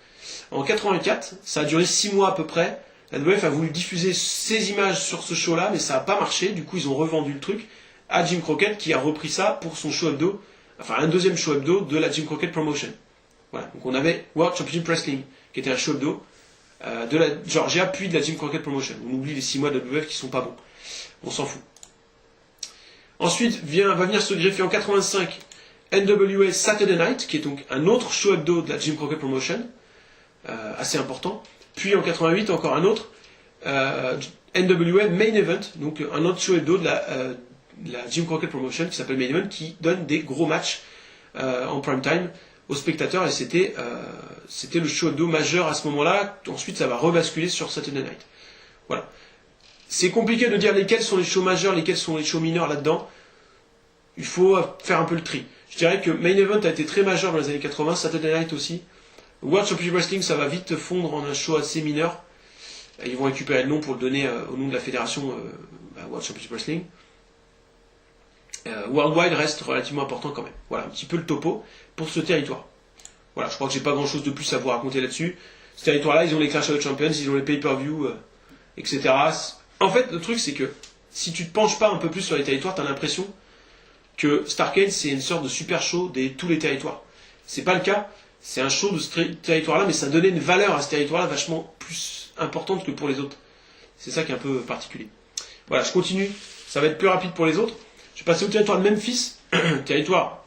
en 84. Ça a duré 6 mois à peu près. La WF a voulu diffuser ses images sur ce show-là, mais ça n'a pas marché. Du coup, ils ont revendu le truc à Jim Crockett, qui a repris ça pour son show hebdo, enfin un deuxième show hebdo de la Jim Crockett Promotion. Voilà. Donc on avait World Championship Wrestling, qui était un show hebdo de la Georgia, puis de la Jim Crockett Promotion. On oublie les 6 mois de WF qui sont pas bons. On s'en fout. Ensuite, va venir se greffer en 85 NWA Saturday Night, qui est donc un autre show hebdo de la Jim Crockett Promotion, assez important. Puis en 88, encore un autre, NWA Main Event, donc un autre show hebdo de la Jim Crockett Promotion qui s'appelle Main Event, qui donne des gros matchs en prime time aux spectateurs, et c'était le show hebdo majeur à ce moment-là. Ensuite, ça va rebasculer sur Saturday Night. Voilà. C'est compliqué de dire lesquels sont les shows majeurs, lesquels sont les shows mineurs là-dedans. Il faut faire un peu le tri. Je dirais que Main Event a été très majeur dans les années 80, Saturday Night aussi. World Championship Wrestling, ça va vite fondre en un show assez mineur. Ils vont récupérer le nom pour le donner au nom de la fédération World Championship Wrestling. Worldwide reste relativement important quand même. Voilà, un petit peu le topo pour ce territoire. Voilà, je crois que j'ai pas grand chose de plus à vous raconter là-dessus. Ce territoire-là, ils ont les Clash of the Champions, ils ont les pay-per-view, etc. En fait, le truc, c'est que si tu te penches pas un peu plus sur les territoires, t'as l'impression que Starrcade, c'est une sorte de super show de tous les territoires. C'est pas le cas. C'est un show de ce territoire-là, mais ça donnait une valeur à ce territoire-là vachement plus importante que pour les autres. C'est ça qui est un peu particulier. Voilà, je continue. Ça va être plus rapide pour les autres. Je vais passer au territoire de Memphis, territoire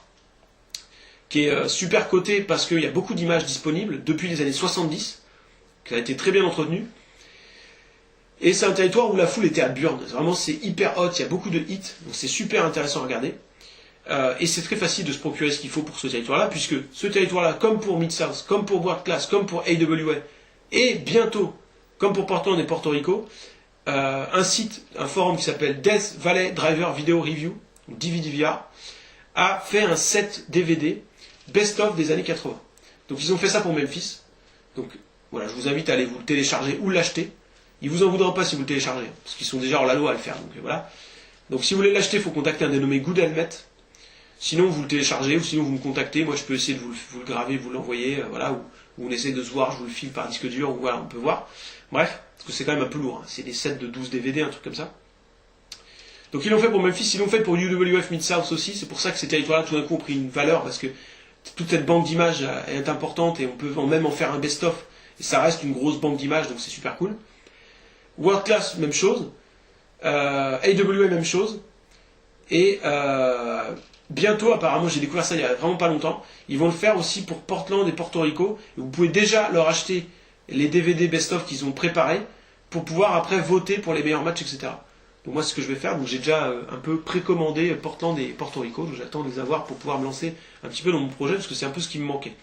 qui est super coté parce qu'il y a beaucoup d'images disponibles depuis les années 70, qui a été très bien entretenu. Et c'est un territoire où la foule était à burn. Vraiment, c'est hyper hot, il y a beaucoup de hits, donc c'est super intéressant à regarder. Et c'est très facile de se procurer ce qu'il faut pour ce territoire-là, puisque ce territoire-là, comme pour Mid-South, comme pour World Class, comme pour AWA, et bientôt, comme pour Portland et Porto Rico, un site, un forum qui s'appelle Death Valley Driver Video Review, ou DVDVR, a fait un set DVD best-of des années 80. Donc ils ont fait ça pour Memphis. Donc voilà, je vous invite à aller vous le télécharger ou l'acheter. Ils vous en voudront pas si vous le téléchargez, parce qu'ils sont déjà hors la loi à le faire. Donc voilà. Donc si vous voulez l'acheter, il faut contacter un dénommé Good Helmet. Sinon vous le téléchargez, ou sinon vous me contactez. Moi je peux essayer de vous le graver, vous l'envoyer, voilà, ou on essaie de se voir, je vous le file par disque dur, ou voilà, on peut voir. Bref, parce que c'est quand même un peu lourd, hein. C'est des sets de 12 DVD, un truc comme ça. Donc ils l'ont fait pour Memphis, ils l'ont fait pour UWF Mid-South aussi, c'est pour ça que ces territoires-là tout d'un coup ont pris une valeur, parce que toute cette banque d'images est importante, et on peut même en faire un best-of, et ça reste une grosse banque d'images, donc c'est super cool. World Class, même chose. AWA, même chose. Et bientôt, apparemment, j'ai découvert ça il y a vraiment pas longtemps, ils vont le faire aussi pour Portland et Porto Rico. Et vous pouvez déjà leur acheter les DVD best-of qu'ils ont préparés pour pouvoir après voter pour les meilleurs matchs, etc. Donc moi, c'est ce que je vais faire. Donc j'ai déjà un peu précommandé Portland et Porto Rico. Donc j'attends de les avoir pour pouvoir me lancer un petit peu dans mon projet, parce que c'est un peu ce qui me manquait.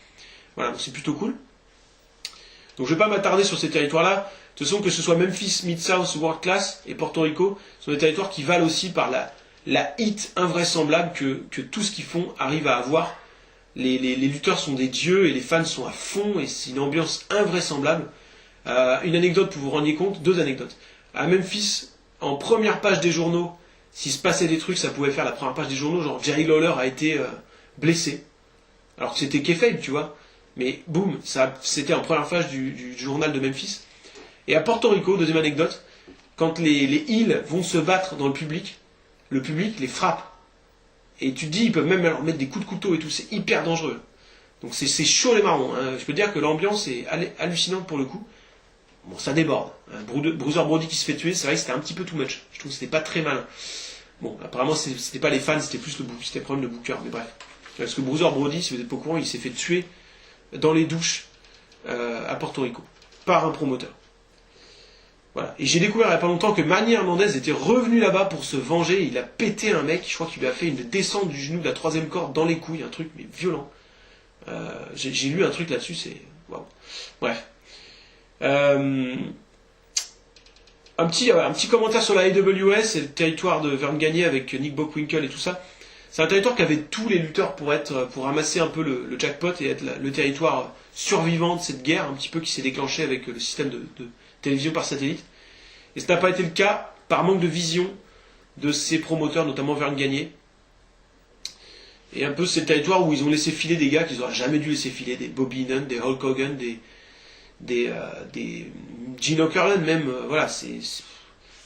Voilà, donc c'est plutôt cool. Donc je vais pas m'attarder sur ces territoires-là. De toute façon, que ce soit Memphis, Mid-South, World Class et Porto Rico, sont des territoires qui valent aussi par la hit invraisemblable que tout ce qu'ils font arrive à avoir. Les lutteurs sont des dieux et les fans sont à fond, et c'est une ambiance invraisemblable. Une anecdote pour vous rendre compte, 2 anecdotes. À Memphis, en première page des journaux, s'il se passait des trucs, ça pouvait faire la première page des journaux, genre Jerry Lawler a été blessé. Alors que c'était kayfabe, tu vois. Mais boum, c'était en première page du journal de Memphis. Et à Porto Rico, deuxième anecdote, quand les Heels vont se battre dans le public les frappe. Et tu te dis, ils peuvent même leur mettre des coups de couteau et tout, c'est hyper dangereux. Donc c'est chaud les marrons. Hein. Je peux dire que l'ambiance est hallucinante pour le coup. Bon, ça déborde. Bruiser Brody qui se fait tuer, c'est vrai que c'était un petit peu too much. Je trouve que c'était pas très malin. Bon, apparemment c'était pas les fans, c'était plus c'était le problème de Booker, mais bref. Parce que Bruiser Brody, si vous n'êtes pas au courant, il s'est fait tuer dans les douches à Porto Rico par un promoteur. Voilà. Et j'ai découvert il n'y a pas longtemps que Manny Hernandez était revenu là-bas pour se venger. Il a pété un mec, je crois qu'il lui a fait une descente du genou de la troisième corde dans les couilles, un truc mais violent. J'ai lu un truc là-dessus, c'est waouh. Bref. Un petit commentaire sur la AWS, c'est le territoire de Vern Gagne avec Nick Bockwinkel et tout ça. C'est un territoire qui avait tous les lutteurs pour ramasser un peu le jackpot et être le territoire survivant de cette guerre, un petit peu qui s'est déclenchée avec le système de télévision par satellite. Et ça n'a pas été le cas par manque de vision de ces promoteurs, notamment Vern Gagne. Et un peu c'est le territoire où ils ont laissé filer des gars qu'ils n'auraient jamais dû laisser filer, des Bobby Heenan, des Hulk Hogan, des Gene Okerlund même, voilà, c'est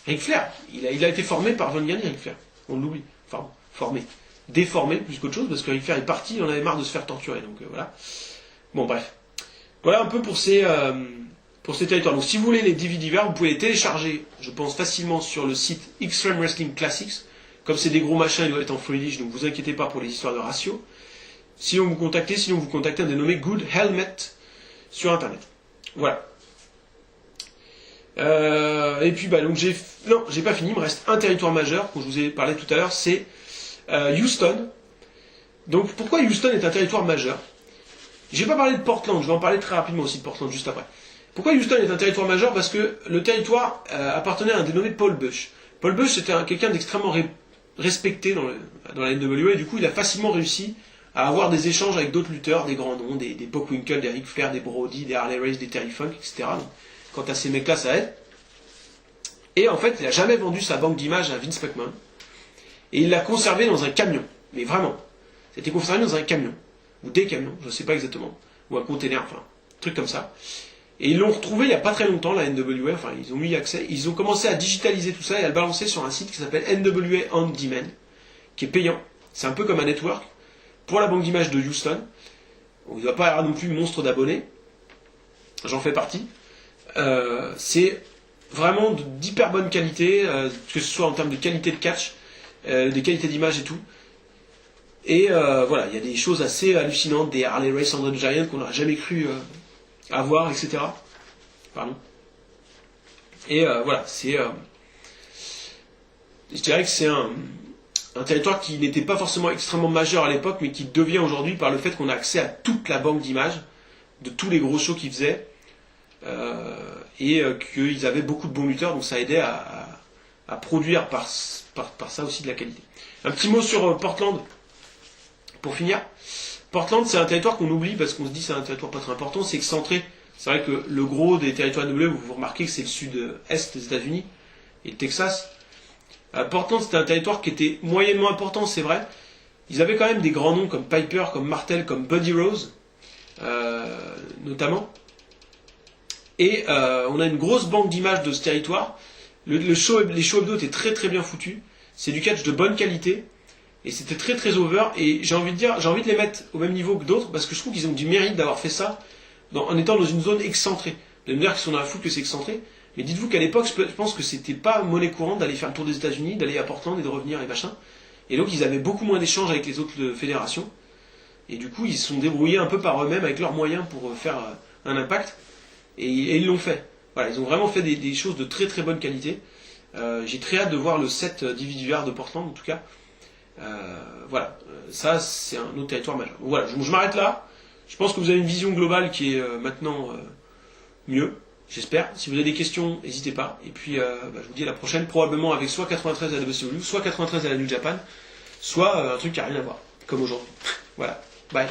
Ric Flair. Il a été formé par Vern Gagne, Ric Flair. On l'oublie. Enfin, formé. Déformé plus qu'autre chose, parce que Ric Flair est parti, il en avait marre de se faire torturer, donc voilà. Bon, bref. Voilà un peu pour ces territoires. Donc si vous voulez les DVD verts, vous pouvez les télécharger, je pense, facilement sur le site Extreme Wrestling Classics. Comme c'est des gros machins, ils doivent être en freelist, donc vous inquiétez pas pour les histoires de ratio. Sinon vous contactez un dénommé Good Helmet sur internet. Voilà. Et puis donc j'ai pas fini, il me reste un territoire majeur, dont je vous ai parlé tout à l'heure, c'est Houston. Donc pourquoi Houston est un territoire majeur? J'ai pas parlé de Portland, je vais en parler très rapidement aussi de Portland juste après. Pourquoi Houston est un territoire majeur? Parce que le territoire appartenait à un dénommé Paul Bush. Paul Bush c'était quelqu'un d'extrêmement respecté dans la NWA, et du coup il a facilement réussi à avoir des échanges avec d'autres lutteurs, des grands noms, des Bockwinkel, des Ric Flair, des Brody, des Harley Race, des Terry Funk, etc. Donc, quant à ces mecs-là, ça aide. Et en fait, il n'a jamais vendu sa banque d'images à Vince McMahon. Et il l'a conservé dans un camion. Mais vraiment. C'était conservé dans un camion. Ou des camions, je ne sais pas exactement. Ou un container, enfin, un truc comme ça. Et ils l'ont retrouvé il n'y a pas très longtemps, la NWA, enfin, ils ont eu accès. Ils ont commencé à digitaliser tout ça et à le balancer sur un site qui s'appelle NWA On Demand, qui est payant. C'est un peu comme un network. Pour la banque d'images de Houston. Il ne doit pas y avoir non plus monstre d'abonnés. J'en fais partie. C'est vraiment d'hyper bonne qualité, que ce soit en termes de qualité de catch, de qualité d'image et tout. Et voilà, il y a des choses assez hallucinantes, des Harley Race André Giant qu'on n'aurait jamais cru avoir, etc. Pardon. Et voilà, je dirais que c'est un territoire qui n'était pas forcément extrêmement majeur à l'époque, mais qui devient aujourd'hui par le fait qu'on a accès à toute la banque d'images de tous les gros shows qu'ils faisaient. Et qu'ils avaient beaucoup de bons lutteurs, donc ça aidait à produire par ça aussi de la qualité. Un petit mot sur Portland, pour finir. Portland, c'est un territoire qu'on oublie parce qu'on se dit que c'est un territoire pas très important, c'est excentré. C'est vrai que le gros des territoires NWA, vous remarquez que c'est le sud-est des États-Unis et le Texas. Portland, c'était un territoire qui était moyennement important, c'est vrai. Ils avaient quand même des grands noms comme Piper, comme Martel, comme Buddy Rose, notamment. Et on a une grosse banque d'images de ce territoire. Les shows hebdo étaient très très bien foutus. C'est du catch de bonne qualité. Et c'était très très over. Et j'ai envie de les mettre au même niveau que d'autres parce que je trouve qu'ils ont du mérite d'avoir fait ça en étant dans une zone excentrée. Vous allez me dire qu'ils sont dans la foule que c'est excentré. Mais dites-vous qu'à l'époque, je pense que c'était pas monnaie courante d'aller faire le tour des États-Unis, d'aller à Portland et de revenir et machin. Et donc ils avaient beaucoup moins d'échanges avec les autres fédérations. Et du coup, ils se sont débrouillés un peu par eux-mêmes avec leurs moyens pour faire un impact. Et ils l'ont fait. Voilà, ils ont vraiment fait des choses de très très bonne qualité. J'ai très hâte de voir le set DVD de Portland en tout cas. Voilà, ça c'est un autre territoire majeur. Donc, voilà, je m'arrête là. Je pense que vous avez une vision globale qui est maintenant mieux, j'espère. Si vous avez des questions, n'hésitez pas. Et puis je vous dis à la prochaine, probablement avec soit 93 à la WCW, soit 93 à la New Japan, soit un truc qui n'a rien à voir, comme aujourd'hui. Voilà, bye.